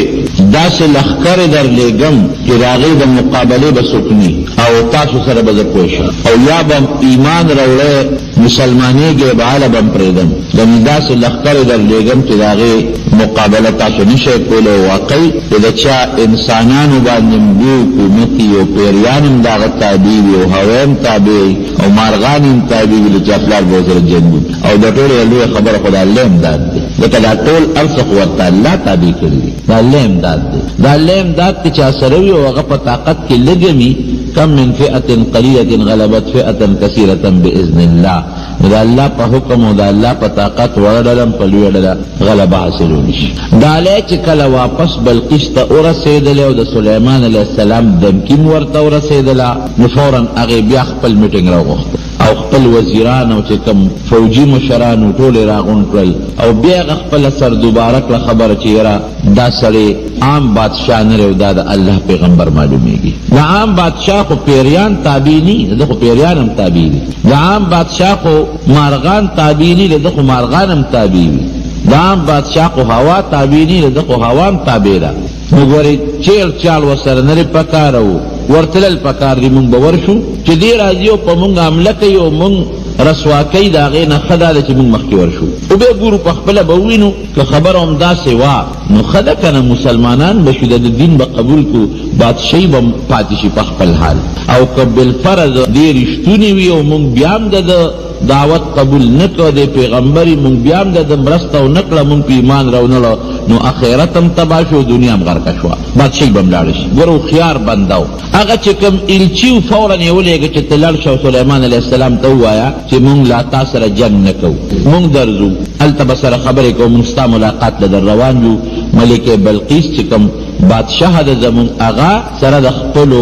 داسې لښکرې درلېږم چې د هغې د مقابلې به څوک ني او تاسو سره به زه پوه شم او یا به ایمان راوړی مسلمانېږې به هله به م پرېږدم یعنې داسې لښکرې درلېږم چې د هغې مقابله تاسو نشئ کولی واقعي د چا انسانانو باندې ملي حکومت وي او پیریان هم د هغه تابع وي او هوی هم تابع وي او مارغان هم تابع وي د چا پلار به ورسره جنګ او د ټولې لویه خبره خو د الله امداد دی ځکه دا ټول هر څه خو ورته الله تابع کړي دي د الله امداد دی د الله امداد که چا سره وي او هغه په طاقت کې لږ وي کم من فئة قلیلة غلبت فئة کثیرة بإذن الله د الله په حکم او د الله په طاقت وړه ډله په لویه ډله غلبه حاصلولی شي ډالۍ چې کله واپس بلقیس ته ورسېدلې او د سلیمان علیه السلام دمکین ورته ورسېدله نو فورا هغې بیا خپل میټینګ راوغوښته او خپل وزیران او چې کوم فوجي مشرانو ټول یې راغونډ کړل او بیا هغه خپله سر دوباره کړه خبره چې یاره دا سړی عام بادشاه نه دی دا د الله پیغمبر معلومیږي د عام بادشاه خو پیریان تابع ني ده خو پیریان هم تابع دي د عام بادشاه خو مارغان تابع ني ده خو مارغان هم تابع وي د عام بادشاه خو هوا تابع ني ده خو هوا هم تابع ده نو ګورئ چیل چال ورسره نه پکار و ورتلل پکار دی مونږ به ورشو چې دې راځي او په مونږ حمله کوي او مونږ رسوا کوي د هغې نه ښه دا ده چې مونږ مخکې ورشو او بیا ګورو په خپله به ووینو که خبره همداسې وه نو ښه ده که نه مسلمانان به شو د دین به قبول کړو بادشاهي به پاتې شي په خپل حال او که بالفرض دې رښتونې وي او مونږ بیا هم د دعوت قبول نه کړه د پیغمبري مونږ بیا هم د مرسته او نه کړه مونږ په ایمان راونړه نو اخرت هم تباه شو دنیا هم غرقه شوه بادشاهي به هم لاړه شي ګوره هوښیار بنده و هغه چې کوم الچي و فورا یې ولېږه چې ته لاړ شه سلیمان علیه السلام ته ووایه چې مونږ لا تا سره جنګ نه کوو مونږ درځو هلته به سره خبرې کوو مونږ ستا ملاقات له در روان یو ملکې بلقیس چې کوم بادشاه د زمون اغا سره د خپلو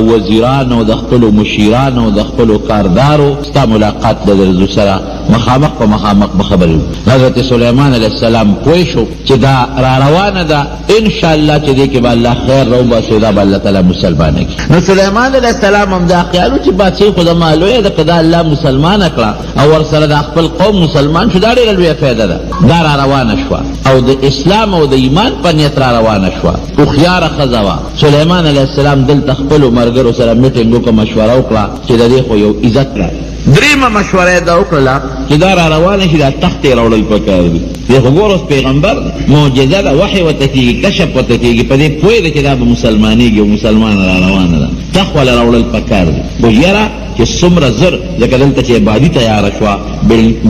وزیرانو د خپلو مشیرانو د خپلو کاردارو ستا ملاقات د درځو سره مخامخ په مخامخ به خبرې حضرت سلیمان علیه السلام پوه شو چې دا را روانه ده انشاءالله چې دې کې به الله خیر راوباسي دا به الله تعالی مسلمانه کړي نو سلیمان علیه السلام هم دا خیال و چې بادشاهي خو زما لویه ده که دا الله مسلمانه کړه او ورسره د خپل قوم مسلمان شو دا ډېره لویه فایده ده دا را روانه شوه او د اسلام او د ایمان په نیت را روانه شوه هوښیاره ښځه وه سلیمان علیه السلام دلته خپلو ملګرو سره میټینګ وکړه مشوره وکړه چې د دې خو یو عزت را دریمه مشوره یې دا وکړله چې دا را روانه شي دا تخت یې راوړل پکار دي دی خو ګوره اوس پیغمبر معجزه ده وحی ورته کېږي کشف ورته کېږي په دې پوه دی چې دا به مسلمانېږي او مسلمانه را روانه ده تخت والا راوړل پکار دي خو یاره چې څومره زر ځکه دلته چې ابادي تیاره شوه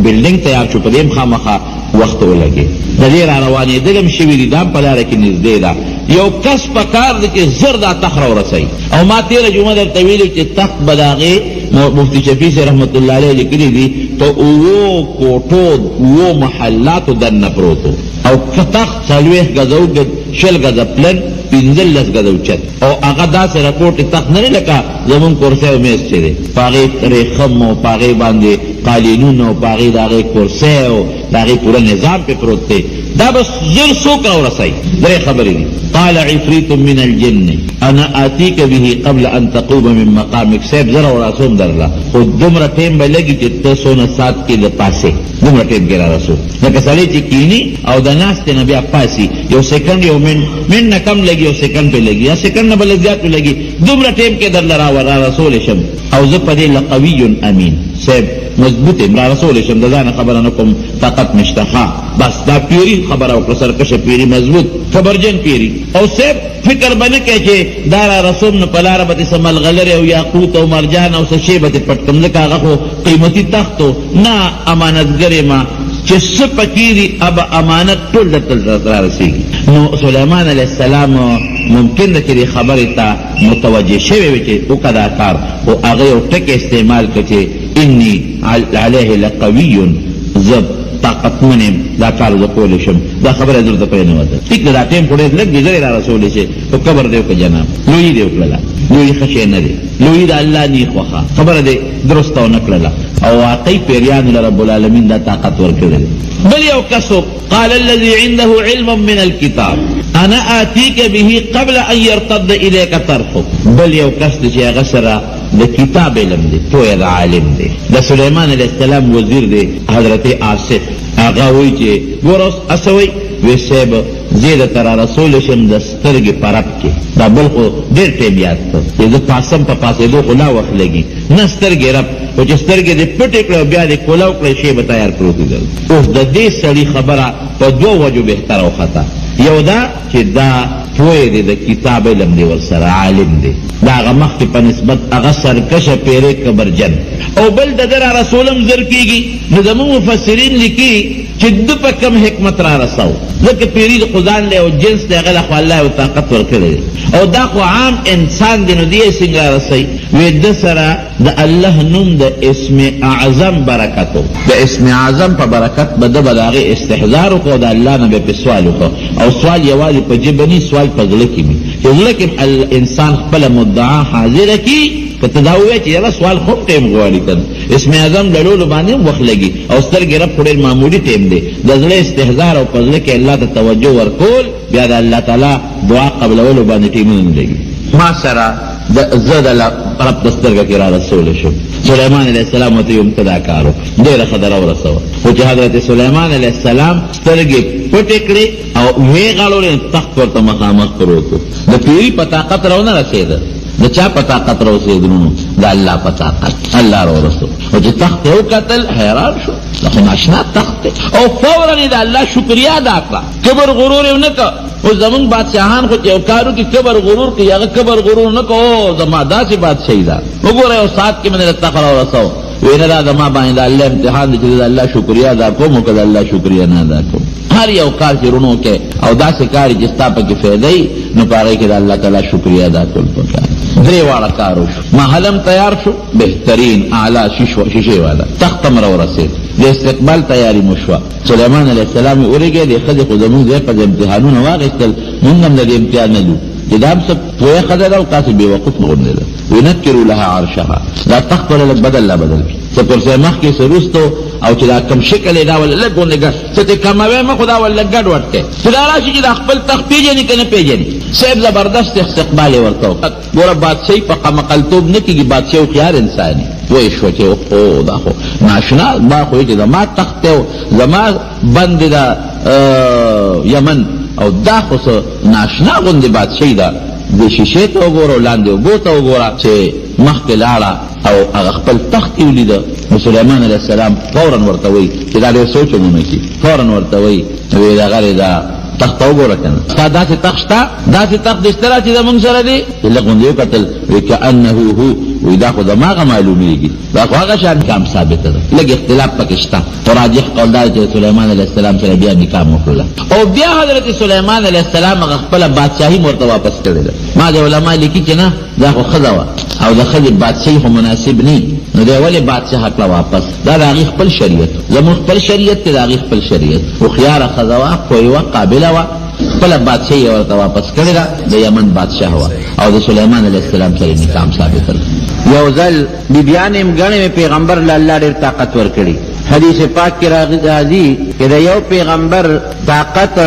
بلډینګ تیار شو په دې هم خامخا وخت ولګي د دې را روانېدل هم شوي دي دا هم په لاره کې نږدې ده یو کس په کار دی چې زر دا تخت راورسوي او ما تېره جمعه درته ویلي چې تخت به د هغې مفتی شفیع صاحب رحمت الله علیه لیکلي دي په اوو کوټو اوو محلاتو دننه پروتو او که تخت 40 ګزه اوږد 20 ګزه پلن 15 ګزه اوچت او هغه داسې راکوټې تخت نه دی لکه زمونږ کرسی او میز چې دی په هغې ریخم او په هغې باندې قالینونه او په هغې د هغې کرسی او د هغې پوره نظام پې پروت دی دا بس زر څوک راورسوي درې خبرې دي قال عفريت من الجن انا آتيك به قبل ان تقوم من مقامك صاحب زره ورسوم درله خو دومره ټیم به لګي چې ته څونه ساعت کې د پاسې دومره ټیم کې را رسو لکه سړی چې کیني او د ناستې نه بیا پاسي یو سیکنډ یو من نه کم لګي یو سیکنډ پې لګي یا سیکنډ نه به لږ زیات لګي دومره ټیم کې درله را رسولی شم او زه په دې لقوي امین صاحب مضبوط ام را رسول شم د ځانه خبره نه کوم طاقت نشته ها بس دا پیری خبره وکړه سرکشه پیری مضبوط خبرجن پیری او صاحب فکر به نه کوي چې دا را رسول نه په لاره به دې څه ملغلرې او یاقوت او مرجان او څه شی به دې پټ کړم ځکه هغه خو قیمتي تخت نه امانتګرې ما چې څه پکې دي اب امانت ټول درته را رسېږي نو سلیمان علیه السلام ممکن ده چې دې خبرې ته متوجه شوی وي چې وکړه دا کار خو هغه یو ټکي استعمال کړه چې انی علیه لقوی زب طاقتمن دا کار زه کولی شم دا خبره درته پرې نه وته ټیک دا ټیم خو ډېر لږ دی زه را رسولی شي خو قبر دی که جناب لویي دی وکړله لویي ښه شی نه دی لویي د الله نیک خوښه خبره دی درسته ونه کړله او واقعي پیریانو له رب العالمین دا طاقت ورکړی دی بل یو کسو قال الذي عنده علم من الكتاب انا آتيك به قبل ان يرتد اليك طرفك بل یو کس دی چې هغه سره د کتاب علم دی پوهه د عالم دی د سلیمان علیه السلام وزیر دی حضرت آصف هغه وایي چې ګوره اوس هسه وایي وی صاحب زه درته رسول شم د سترګې په رب کې دا بل خو ډېر ټیم یاد کړ چې زه پاسم په پاسېدو خو لا وخت لګي نه سترګې رب خو چې سترګې دې پټې کړې او بیا دې کولاو کړې شی به تیار کړو کېدل اوس د دې سړي خبره په دوه وجو بهتره وخته یو دا چې دا پوهه دی د کتاب علم دی ورسره عالم دی دا هغه مخکې په نسبت هغه سرکشه پیرې کبرجن او بل د ده را رسولم زر کېږي نو زموږ مفسرین لیکي چې ده په کم حکمت را رسو ځکه پیري د خدان دی او جنس دی هغه له خو الله یو طاقت ورکړی دی او دا خو عام انسان دی نو دی یې څنګه را رسوي وی ده سره د الله نوم د اسم اعظم برکتو د اسم اعظم په برکت به ده به د هغې استحضار وکړو د الله نه به پې سوال وکړو او سوال یوازې په ژبه ني سوال په زړه کې وي چې زړه کې انسان خپله مدعا حاضره کړي که ته دا ووایې چې یاره سوال خو هم ټیم غواړي که اسم اعظم لړولو باندې هم وخت لګي او سترګې رب خو ډېر معمولي ټیم دی د زړه استحضار او په زړه کې الله ته توجه ورکول بیا د الله تعالی دعا قبلولو باندې ټیمونه نه لګي ما سره زه د رب د سترګه کې را رسولی شم سلیمان علیه السلام ورته یو ته دا کار و ډېره خبره ورسوه خو چې حضرت سلیمان علیه السلام سترګې پټې کړې او ویې غاړولې تخت ورته مخامخ پروت و د پیري په طاقت راونه رسېده د چا په طاقت را رسېدلو د الله په طاقت الله را ورسول او چې تخت یې وکتل حیران شو دا خو ناشنا تخت دی او فورا یې د الله شکریا ادا کړه کبر غرور یې ونه کړه اوس زمونږ بادشاهان خو چې یو کار وکړي کبر غرور کوي هغه کبر غرور نه کړه او زما داسې بادشاهي ده وګوره یو ساعت کې مې د تخت را ورسو وی نه دا زما باندې د الله امتحان دی چې د الله شکریا ادا کوم او که د الله شکریا نه ادا کوم هر یو کار چې رونو کې او داسې کار چې ستا پکې فایده وي نو په هغې کې د الله تعالی شکریا ادا کول پکار درې واړه کار وشو محلم تیار شو بهترین اعلی شیشې والا تختم را ورسېد د استقبال تیاری مو شوه سلیمان علیه السلام یې ورېږی د ښځې خو زمونږ ځای په امتحانونه واخېستل مونږ هم د دې امتحان نه لو چې دا هم څه پوهه ښځه ده او تاسې بېوقوف غوندې ده وینکرو لها عرشها دا تخت ولا لږ بدل لا بدل کړي څه پر ځای مخکې څه وروستو او چې دا کم شکل یې دا ولا لږ غوندې ګډ څه ته کموی مه خو دا ولا لږ ګډ وډ کړی چې دا راشي چې دا خپل تخت پېژني که نه پېژني صاحب زبردست استقبال یې ورته وکړ ګوره بادشاهي په قمقلتوب نه کېږي بادشاهي هوښیار انسان یې وایي شوه چې او دا خو ناشنا ما خو چې زما تخت دی زما بند دا یمن او دا خو څه ناشنا غوندې بادشاهي ده د شیشې ته وګوره او لاندې اوبو ته وګوره چې مخکې لاړه او هغه خپل تخت یې ولیده نو سلیمان علیه السلام فورا ورته وایي چې دا ډېر سوچ ونه کړي فورا ورته وایي وی دغه دا تخت وګوره که نه ستا داسې تخت شته داسې تخت دې شته را چې زمونږ سره دی چې لږ غوندې وکتل وی کانه هو وی دا خو دماغه معلومېږي دا خو هغه شان کام ثابته ده لږ اختلاف پکې شته خو راجح قول دا چې سلیمان علیه السلام سره بیا نکاح وکړله او بیا حضرت سلیمان علیه السلام هغه خپله بادشاهي ورته واپس کړې ده ما د علما لیکي چې نه دا خو ښځه وه او د ښځې بادشاهي خو مناسب نه نو دی ولې بادشاه کړه واپس دا د هغې خپل شریعت زموږ خپل شریعت دی د هغې خپل شریعت هوښیاره ښځه وه پوهې وه قابله وه خپله بادشاهي یې ورته واپس کړې ده د یمن بادشاه وه او د سلیمان علیه السلام سره نکاح ثابته ده یو ځل بیبیانې هم ګڼې پیغمبر له الله ډېر طاقت ورکړي حدیث پاک کې راځي چې د یو پیغمبر طاقت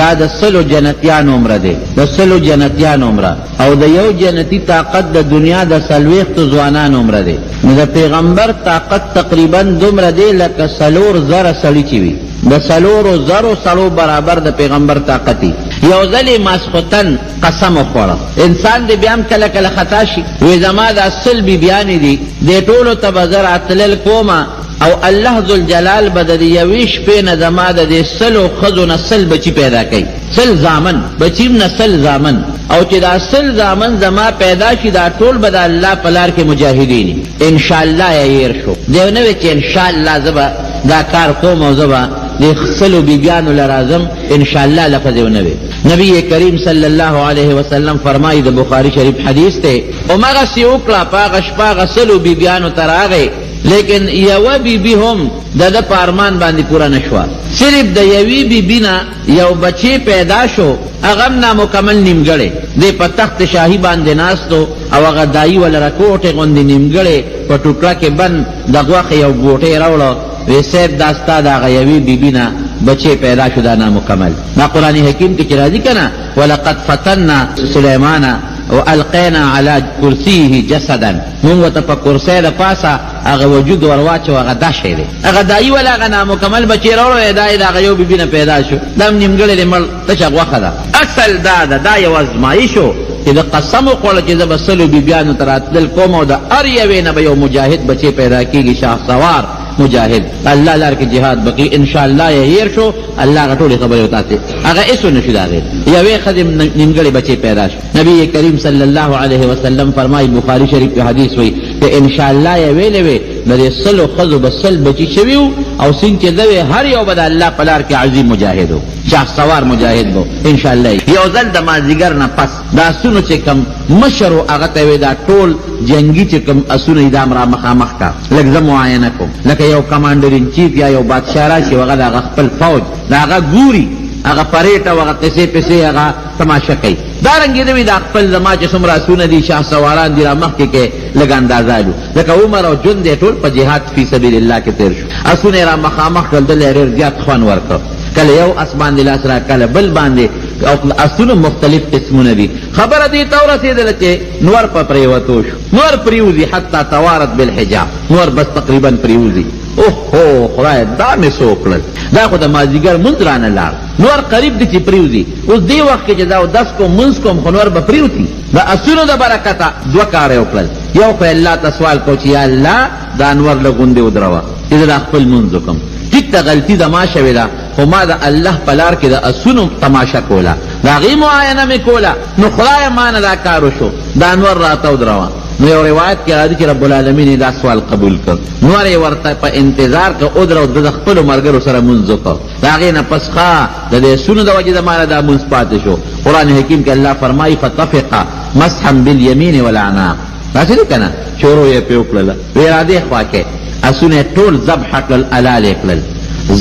دا د 100 جنتیانو عمره دی د 100 جنتیانو عمره او د یو جنتی طاقت د دنیا د 40 ځوانانو عمره دی نو د پیغمبر طاقت تقریبا دومره دی لکه 4,000 سړي چې وي د 4,000 سړو برابر د پیغمبر طاقت دی یو ځلې ماسخوتن قسم وخوړه انسان دې بیا هم کله کله خطا شي وی زما دا 100 بیبیانې دي دې ټولو ته به زه راتلل کومه او الله ذوالجلال به د یوې شپې نه زما د دې 100 ښځو نه 100 بچي پیدا کوي 100 زامن بچیم نه 100 زامن او چې دا 100 زامن زما پیدا شي دا ټول به د الله په لار کې مجاهدین انشاءالله یې هیر شو دی نه وی چې انشاءالله زه به دا کار کوم او زه به د 100 بیبیانو له راځم انشاءالله لفظ یې ونه وی نبی کریم صلی الله علیه وسلم فرمایي د بخاری شریف حدیث ته همغسې وکړه په هغه شپه هغه 100 بیبیانو ته راغی لیکن یو بی بی هم د پارمان باندې پورا نشوا. صرف د یوی بی بی نه یو بچی پیدا شو، اغم نامکمل نیمګړی دی په تخت شاهی باندې ناستو او هغه دایي ولره کوټې غوندې نیمګړی په ټوکړه کې بند د غوښې یو ګوټی راوړه. وی صاحب دا ستا د هغه یوې بیبي نه بچی پیدا شو دا نامکمل. دا قرآن حکیم کې چې راځي که نه ولقد فتنا سلیمان والقینا علی کرسیه جسدا، مونږ ورته په کرسی د پاسه هغه وجود ورواچو، هغه دا شی دی. هغه دایي ولا هغه نامکمل بچی راوړی، دا یې د هغه یو بیبي نه پیدا شو، دا هم نیمګړی دی مړ تشه غوښه ده. اصل دا ده، دا یو ازمایش و چې د قسم وخوړه چې زه به سلو بیبیانو ته راتلل کوم او د هر یوې نه به یو مجاهد بچی پیدا کېږي، شاه سوار مجاهد الله لار کې جهاد بقي ان شاء الله یې هیر شو. الله غټولې خبرې وتاته هغه ایسو نشي داغه یوې خدم نیمګړی بچی پیدا شو. نبی کریم صلی الله علیه وسلم فرمایي بخاری شریف کې حدیث وایي چې ان شاء الله یې ویلې وي د سلو خذو بسل بچی شویو او سین چې دوی هر یو بد الله په لار کې عظیم مجاهد وو، شاه سوار مجاهد وو ان شاء الله. یو ځل د مازیګر نه پس دا سونو چې کم مشرو هغه ته وی دا ټول جنگی چې کم اسونه ادم را مخامخ کا لږه معاینه کوم، لکه یو کمانډر ان چیف یا یو بادشاہ راشي هغه د خپل فوج دا هغه ګوري، هغه پریټه هغه قصې پسې هغه تماشا کوي. دارنګې دوی د خپل زما چې څومره اسونه دي شاه سواران دي را مخکې کې لږ اندازه لو، لکه عمر او جون دی ټول په جهاد فی سبیل الله کې تیر شو، اسونه را مخامخ کړل، دلته ډېر زیات خوند ورکړ، کله یو اسمان دی لاس را کله بل باندې او اسونه مختلف قسمونه دي. خبره دې ته ورسېدله چې نور په پریوتو شو، نور پریوزي حتی توارت بالحجاب، نور بس تقریبا پریوزي. اوهو خدای دا مې څه وکړل، دا خو د مازدیګر مونځ رانه لاړ، نور قریب دي چې پریوزي. اوس دې وخت کې چې دا اودس کوم مونځ کوم خو نور به پریوتي. د اسونو د برکته دوه کاره یې وکړل، یو خو الله ته سوال کو چې یا الله دا انور له غوندې ودروه چې زه دا خپل مونځ وکړم. ټیک ته غلطي د ما شوې ده خو ما د الله په لار کې د اسونو تماشا کوله، د هغې معاینه مې کوله، نو خدای ما نه دا کار وشو دا انور راته ودروه. نو یو روایت کې راځي چې رب العالمین دا سوال قبول کړ، نور یې ورته په انتظار که ودرو د خپلو ملګرو سره مونځ وکړ. د هغې نه پس ښه د دې اسونو د وجې د ما نه دا مونځ پاتې شو. قرآن حکیم کې الله فرمایي فتفقه مسحا بالیمین والاعناق، داسې دی که نه شروع یې پرې وکړله، وی را دې خوا کې اسونه ټول ذبح کړل حلال کړل،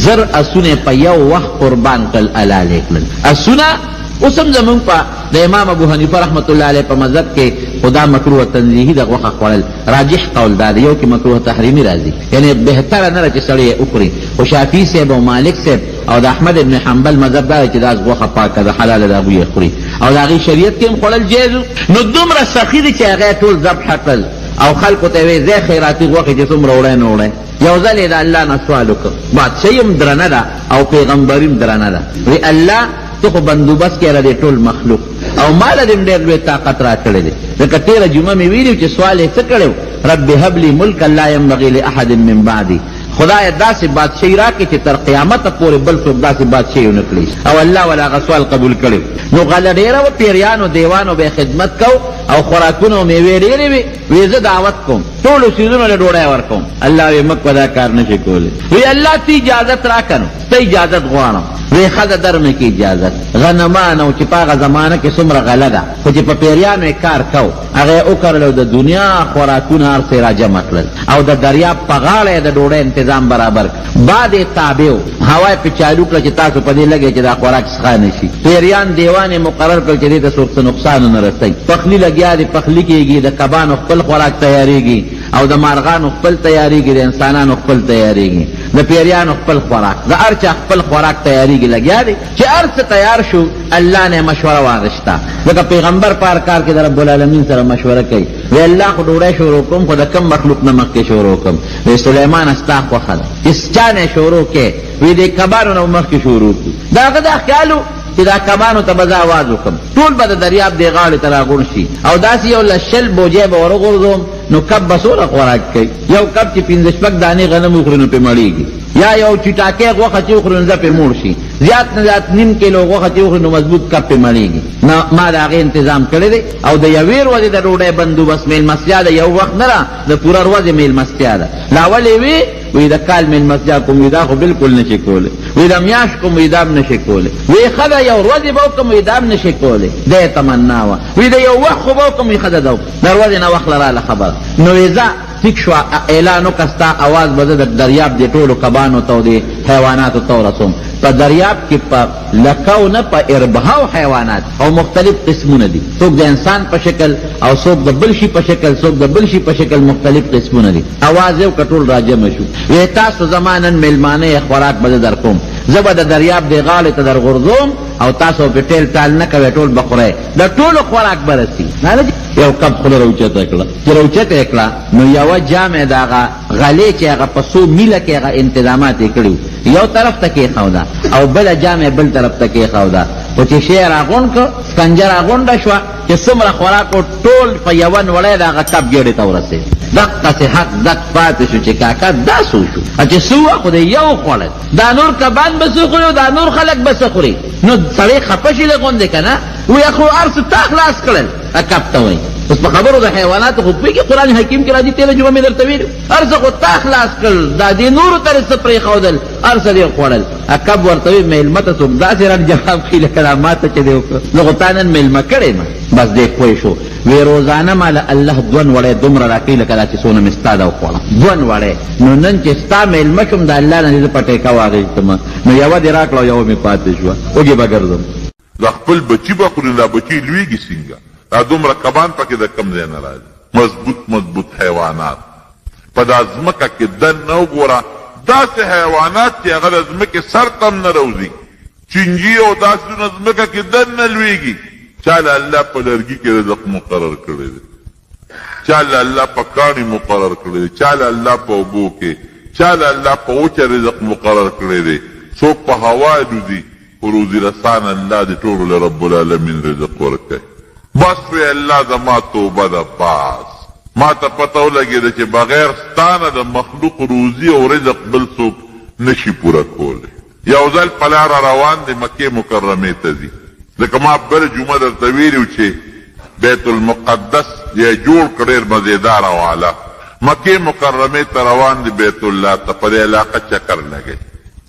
زر اسونه په یو وخت قربان کړل حلال کړل. اسونه اوس هم زمونږ په د امام ابو حنیفه رحمت الله علیه په مذهب کې خدا مکروه تنزیهي د غوښه خوړل راجح قول دا دی، یو کې مکروه تحریمي راځي، یعنی بهتره نه ده چې سړی یې وخوري. خو شافعي صاحب او مالک صاحب او د احمد ابن حنبل مذهب دا دی چې دا غوښه پاکه ده حلاله ده هغوی یې خوري، او د هغې شریعت کې هم خوړل جایز. نو دومره سخي دی چې هغه ټول ذبح کړل او خلکو ته وی زه خیراتي غوښې چې څومره وړی نه وړی. یو ځل یې د الله نه سوال وکړ، بادشاهي هم درنه ده او پیغمبري هم درنه ده، وی الله ته خو بندوبست کې را ټول مخلوق او مال دې ډېر لوی طاقت را کړی دی. لکه تېره جمعه مې ویلي چې سوال یې څه کړی، رب هب لي ملکا لا ينبغي لاحد من بعدي، خدای داسې بادشاهي راکړي چې تر قیامته پورې بل څوک داسې بادشاهي ونه کړي، او الله ولا هغه سوال قبول کړی. نو غله ډېره وه، پیریانو دیوانو به یې خدمت کو او خوراکونه میوې ډېرې وې، وی زه دعوت کوم ټولو څیزونو له ډوډۍ ورکوم. الله وی مک دا کار نشي کولی، وی الله ته اجازت راکنو، ته اجازت غواړم، وی ښځه در مې کې اجازت. غنمان او چې په هغه زمانه کې څومره غله ده، خو چې په پیریانو یې کار کو هغه یې وکړل او د دنیا خوراکونه هر څه یې راجمع کړل او د دریاب په غاړه یې د ډوډۍ انتظام برابر کړ. باد یې تابع و، هوا یې پې چالو کړه چې تاسو په دې لګئ چې دا خوراک څښا نه شي. پیریان دیوان یې مقرر کړل چې دې ته څوک څه نقصان ونه رسوي. پخلي لګیا دی، پخلي کېږي، د کبانو خپل خوراک تیارېږي او د مارغانو خپل تیارېږي، د انسانانو خپل تیارېږي، د پیریانو خپل خوراک، د هر چا خپل خوراک تیارېږي. لګیا دی چې هر څه تیار شو الله نه مشوره واغشته، ځکه پیغمبر په هر کار کې د رب العالمین سره مشوره کوي. وی الله خو ډوډۍ شروع کوم خو د کم مخلوق نه مخکې شروع کوم، وی سلیمان ستا خوښه ده چې چا نه شروع کې، وی د کبانو نه مخکې شروع کړي. د هغه دا خیال و چې دا کبانو ته به زه آواز وکړم، ټول به د دریاب دې غاړې ته راغونډ شي او داسې یو لشل بوجۍ به ورغورځوم، نو کب به څومره خوراک کوي؟ یو کب چې 5 شپږ دانې غنم وخوري نو پې مړېږي، یا یو چټاکۍ غوښه چې وخوري نو زه پې موړ شي، زیات نه زیات نیم کیلو غوښه چې وخوري نو مضبوط کب پې مړېږي. ما د هغې انتظام کړی دی او د یوې ورځې د ډوډۍ بندوبست مېلمستیا ده، یو وخت نه ده، د پوره ورځې مېلمستیا ده. لا ولې وي وی د کال مېلمستیا کوم، وی دا خو بالکل نشي کولی، وی د میاشت کوم، وی دا هم نشي کولی، وی ښه ده یو ورځې به وکړم، وی دا هم نشي کولی، دا یې تمنا وه، وی د یو وخت خو به وکړم، وی ښه ده د ورځې نه وخت لراله خبره. نو وی ځه ټیک شو اعلان وکړه ستا اواز به زه د دریاب د ټولو کبانو ته او د حیواناتو ته ورسوم. په دریاب کې په لکو نه په اربهاو حیوانات او مختلف قسمونه دي، څوک د انسان په شکل او څوک د بل شي په شکل، څوک د بل شي په شکل، مختلف قسمونه دي. اواز یې وکړه ټول راجمع شو. وی تاسو زما نن میلمانه خوراک به زه در کوم، زه به د دریاب دې غاړې ته در غورځوم او تاسو په ټیل ټال نه کوئ، ټول به خورئ، د ټولو خوراک به رسي. یو کب خوله راوچته کړه، چې راوچته یې کړه نو یوه جامې د هغه غلې چې هغه په څو میله کې هغه انتظامات یې کړي یو طرف ته کېښوده او بله جامې بل طرف ته کېښوده، خو چې شی یې راغونډ کړ سکنجه راغونډه شوه چې څومره خوراک و ټول په یوه نوړی د هغه کب ګېډې ته ورسېد. دقسې حق دق پاتې شو چې کاکا دا څه وشو چې څه وه خو د یو خوړل، دا نور کبان به څه خوري او دا نور خلک به څه خوري. نو سړی خفه شي د غوندې که نه وی خو هر څه تا خلاص کړل کب ته وایي. اوس په خبرو د حیواناتو خو پوهېږي قرآن حکیم کې راځي تېره جمعه مې درته ویلي هر څه خو تا خلاص کړل، دا دې نورو ته څه پرېښودل، هر څه دې خوړل. کب ورته وایي میلمه ته څوک داسې رد جواب کوي لکه دا ما ته چې دې وکړه زه خو تا نن میلمه کړی یم. بس دې پوه شو وی روزانه ماله الله دون وړی دومره راکوي لکه دا چې څونه مې ستا ده وخوړه دون وړی. نو نن چې ستا میلمه شوم د الله نه دې زه په ټیکه واخېستمه نو یوه دې راکړه او یوه مې پاتې شوه، وږې به ګرځم. دا خپل بچی به خوري، دا بچی لویږي څنګه؟ دا دومره کبان پکې د کم ځای نه راځي، مضبوط حیوانات. په دا ځمکه کې دننه وګوره داسې حیوانات چې هغه د ځمکې سر ته هم نه راوځي، چینجي او داسې ځمکه کې دننه لویږي. چاله الله په لرګي کې رزق مقرر کړی دی، چاله الله په کاڼي مقرر کړی دی، چاله الله په اوبو کې، چاله الله په وچه رزق مقرر کړی دی، څوک په هوا روزي خو روزي رسان الله دې ټولو له رب العالمین رزق ورکوي. بس وی الله زما توبه ده، بس ما ته پته ولګېده چې بغیر ستانه د مخلوق روزي او رزق بل څوک نشي پوره کولی. یو ځل په لاره روان دی مکې مکرمې ته ځي، ځکه ما بله جمعه درته ویلي چې بیت المقدس یې جوړ کړ ډېر مزېداره واله. مکې مکرمې ته روان دی بیت الله ته، په دې علاقه چکر لګی،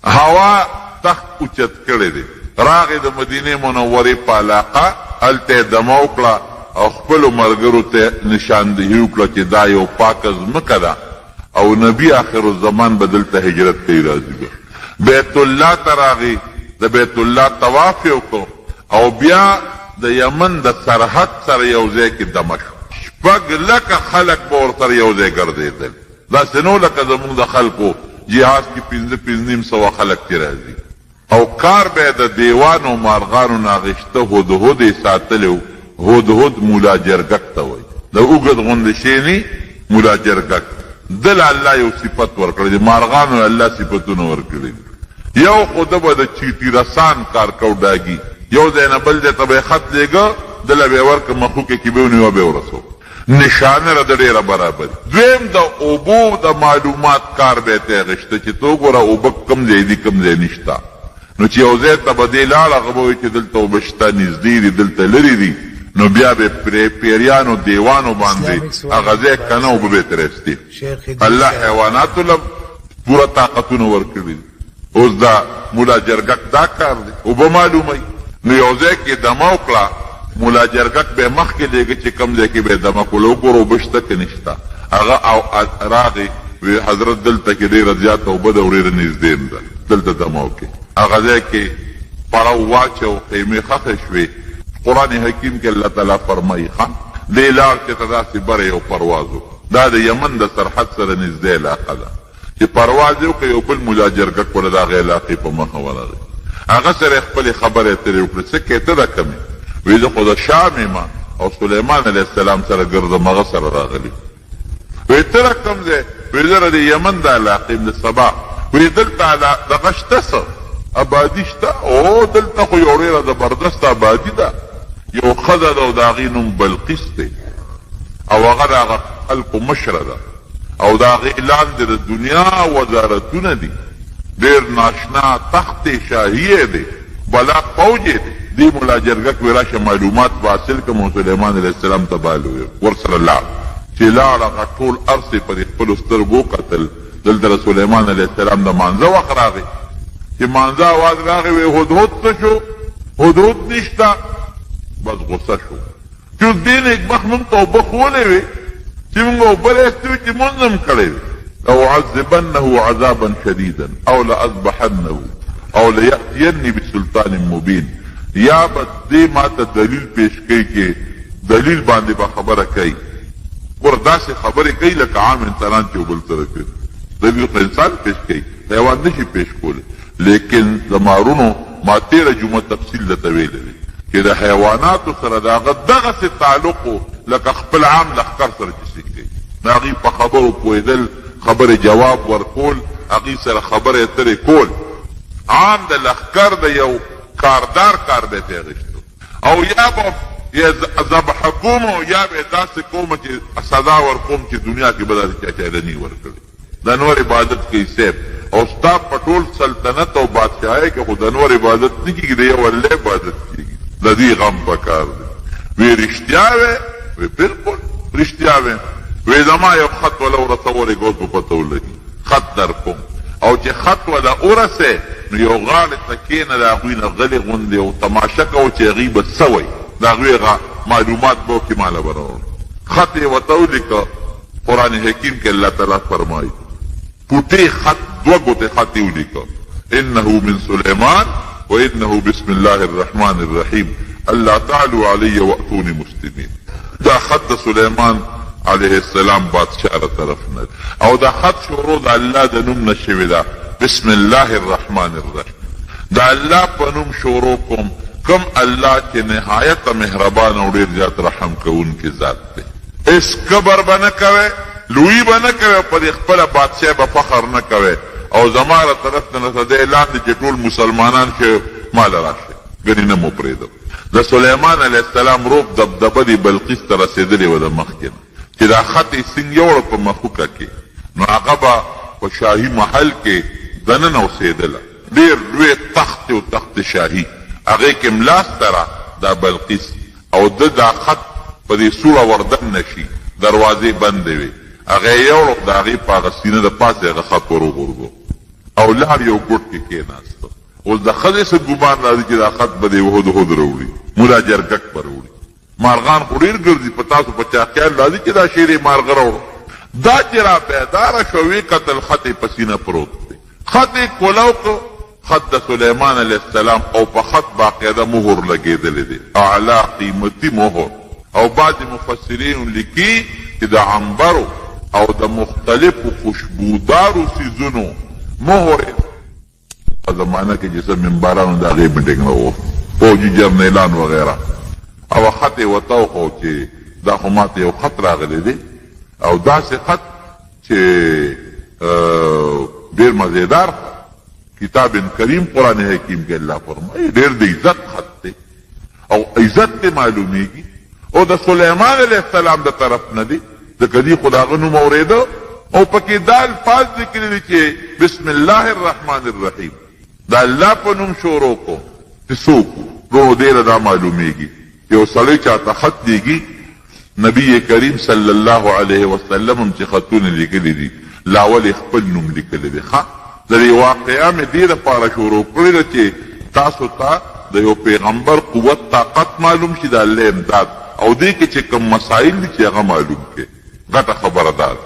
هوا تخت اوچت کړی دی. راغی د مدینې منورې په علاقه، هلته یې دمه وکړه او خپلو ملګرو ته نشاندهي وکړه چې دا یو پاکه ځمکه ده او نبي آخر الزمان به دلته هجرت کوي راځي به. بیت الله ته راغی، د بیت الله طواف یې وکړو او بیا د یمن د سرحد سره یو ځای کې دمه شو. 6 لکه خلک به ورسره یو ځای ګرځېدل، داسې نو لکه زمونږ د خلکو جهاز کې 500 خلک چې راځي. او کار به د دیوانو مارغانو ناغشته هدهد یې ساتلی و. هدهد مولا جرګک ته وایي، د اوږد غوندې شینې مولا جرګک. دل الله یو صفت ورکړی دی، مارغانو الله صفتونه ورکړي دي. یو خو ده به د چیټي رسان کار کو ډاګي، یو ځای نه بل ځای ته به یې خط لیږه دله به یې ورکړه مخوکې کې به یې ونیوه به یې ورسو. نشانه را د ډېره برابري. دویم د اوبو د معلومات کار به یې ته اخېسته چې ته وګوره اوبه کم ځای دي کم ځای نشته. نو چې یو ځای ته به دې لاړه هغه به وایي چې دلته اوبه شته، نږدې دي، دلته لرې دي. نو بیا به پیریانو دیوانو باندې هغه ځای که نه اوبه به یې ترې ایستې. الله حیواناتو له پوره طاقتونه ورکړي دي. اوس دا مولا جرګک دا کار دی، اوبه معلوموي. نو یو ځای کې دمه وکړه، مولا جرګک به یې مخکې لېږه چې کوم ځای کې به یې دمه کړله، وګوره اوبه شته که نشته. هغه او راغی وی حضرت دلته کې ډېره زیاته اوبه ده او ډېره نږدې ده، دلته دمه وکړې. هغه ځای کې پړو واچو، خیمې خښې شوې. قرآن حکیم کې الله تعالی فرمایي ښه دې لار چې ته داسې بره یو پرواز وکړه، دا د یمن د سرحد سره نږدې علاقه ده چې پرواز یې وکړه. یو بل مولا جرګک ور د هغې علاقې په مخه ورغی، هغه سره یې خپلې خبرې اترې وکړې. څه کې ته ده کمې؟ وی زه خو د شام یم او سلیمان علیه السلام سره ګرځم، هغه سره راغلی. وی ته را کوم ځای؟ وی زه د یمن د علاقې د سبا. وی دلته دغه شته څه آبادي شته؟ او دلته خو یو ډېره زبردست آبادي ده، یو ښځه ده او د هغې نوم بلقیس دی او هغه د هغه خلکو مشره ده او د هغې لاندې د دنیا وزارتونه دي، ډېر ناشنا تخت شاهي دی، بلا فوج دی. دې مولا جرګک وی راشه معلومات به حاصل کړم او سلیمان علیه السلام ته باله ورسره لاړ. چې لاړ هغه ټول ارض یې په دې خپلو سترګو وکتل. دلته د سلیمان علیه السلام د مانځه وخت راغی چې مانځه اواز راغی، وی هدهد څه شو؟ هدهد نشته. بس غصه شو چې اوس دې نیکبخت موږ ته اوبه ښوولې وې چې موږ بل استوي چې منظم کړی او عذبنه عذابا شديدا او لأذبحنه او ليأتيني بسلطان مبين. یا به دې ما ته دلیل پیش کوي چې دلیل باندې به خبره کوي. ور داسې خبرې کوي لکه عام انسانان چې بل سره کوي. دلیل خو انسان پیش کوي، حیوان نشي پیش کولی. لیکن زمارونو ما تیره جمعه تفصیل درته ویلی دی چې د حیواناتو سره د هغه دغسې تعلق لکه خپل عام لښکر سره چې څه کوي، د هغې په خبرو پوهېدل، خبرې جواب ورکول، هغې سره خبرې اترې کول. عام د لښکر د یو کاردار کار به یې اخیستو. او یا به ذبح کوم او یا به داسې کوم چې سزا ورکوم چې دنیا کې به داسې چا چاله نی ورکړي. د نور عبادت کوي صاحب او ستا په ټول سلطنت او بادشاهۍ کې خو د نور عبادت نه کېږي، د یو الله عبادت کېږي. د دې غم پکار دی. وی رښتیا وې؟ وی بلکل رښتیا وې. وی زما یو خط وله ورسولی ګوز په پته ولګي، خط در کوم. او چې خط وله ورسې نو یو غاړې ته کښېنه، د هغوی نه غلې غوندې او تماشه کوو چې هغوی به څه وی، د هغوی معلومات به وکړي ماله به راوړو. خط یې ورته ولیکه. قرآن حکیم کې الله تعالی فرمایي پوټې خط، دوه ګوتې خط یې ولیکه، انه من سلیمان و انه بسم الله الرحمن الرحیم الله تعالی علی واتونی مسلمین. دا خط د سلیمان علیه السلام بادشاہ را طرف نه، او دا خط شروع د الله د نوم نه شوې ده، بسم الله الرحمن الرحیم. دا الله په نوم شروع کوم، کم الله چې نهایت مهربان او ډېر زیات رحم کوونکی ذات دی. اس کبر به نه کوئ، لوی به نه کوئ، په دې خپله بادشاہ به فخر نه کوئ او زما له طرف نه راته دی اعلان دی چې ټول مسلمانان چې ماله راشئ، ګنې نه مو پرېږدم. د سلیمان علیه السلام روب دبدبه د بلقیس ته رسېدلې وه د مخکې نه چې دا خط یې څنګ یوړه په مخوکه کې، نو هغه به په شاهي محل کې دننه اوسېدله. ډېر لوی تخت و تخت شاهي، هغې کې ملاسته را دا بلقیس، او ده دا خط په دې سوړه وردن نه شي، دروازې بندې وې. هغه یې یوړو، د هغې په هغه سینه د پاسه هغه خط ور وغورځو او لاړ یو ګوټ کې کېناسته. اوس د ښځې څه ګمان راځي چې دا خط به دې هود هود راوړي، ملا جرګک به راوړي. مارغان خو ډېر ګرځي، په تاسو په چا خیال راځي چې دا شیر یې مارغه راوړو. دا چې را بیداره شوه ویې کتل خط یې په سینه پروت دی. خط یې کولو که خط د سلیمان علیه السلام، او په خط باقاعده مهر لګېدلی دی، اعلی قیمتي مهر. او بعضې مفسرین لیکي چې د عنبرو او د مختلفو خوشبودارو څیزونو مهر په زمانه کې چې څه منبرانو د هغې میټینګ وو، فوجي جرنیلان وغیره. او خط یې ورته وښو چې دا خو ماته یو خط راغلی دی، او داسې خط چې ډېر مزېدار کتاب کریم قرآن حکیم کې الله فرمایي ډېر د عزت خط دی او عزت ته معلومیږي، او د سلیمان علیه السلام د طرف نه دی، ځکه دې خو د هغه نوم اورېده. او پکې دا الفاظ ذکر دي چې بسم الله الرحمن الرحیم، د الله په نوم شروع کو چې څوک نو ډېره دا معلومیږي یو سړی چاته خط لیږي. نبی کریم صلی الله علیه وسلم هم چې خطونه لیکلي دي لاول خپل نوم لیکلی دی. ښه د دې واقعه مې دې دپاره شروع کړې ده چې تاسو ته د یو پیغمبر قوت طاقت معلوم شي، د الله امداد، او دې کې چې کوم مسایل دي چې هغه معلوم کړي. ګټه خبره ده.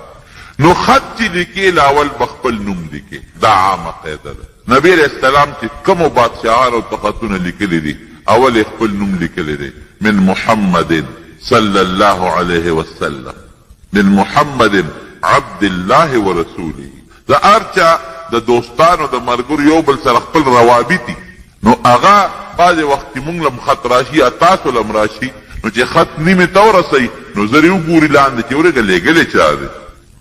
نو خط چې لیکي لاول به خپل نوم لیکي، دا عامه قاعده ده. نبی علیه السلام چې کومو بادشاهانو ته خطونه لیکلي دي اول خپل نوم لیکلی دی، من محمد صلی الله علیه وسلم، من محمد عبد الله ورسوله. د هر چا د دوستانو د ملګرو یو بل سره خپل روابط دي، نو هغه بعضې وخت کې مونږ لم خط راشي یا تاسو لم راشي، نو چې خط نیمې ته ورسوي نو زر یې وګوري لاندې چې ورېږه لیږلی چا دی،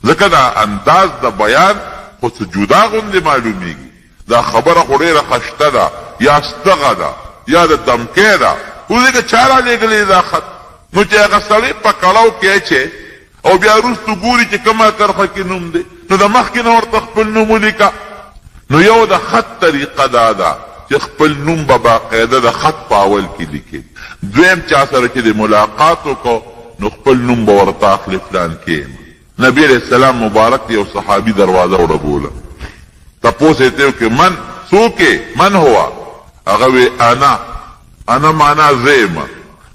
ځکه دا انداز د بیان خو څه جدا غوندې معلومیږي. دا خبره خو ډېره خشته ده یا ستغه ده یا د دمکې ده، خو ځکه چا را لیږلی دا خط، نو چې هغه سړی په کړاو کې اچې او بیا وروستو ګوري چې کومه کرښه کې نوم دی، نو د مخکې نه ورته خپل نوم ولیکه. نو یو د خط طریقه دا ده چې خپل نوم به باقاعده د خط په اول کې لیکي. دویم چا سره چې د ملاقات وکړو نو خپل نوم به ورته اخلي فلان کې. نبی علیہ السلام مبارک یو صحابي دروازه وډبوله، تپوس یې ته وکړ من څوک یې، من هو؟ هغه وی انا معنا زیمه.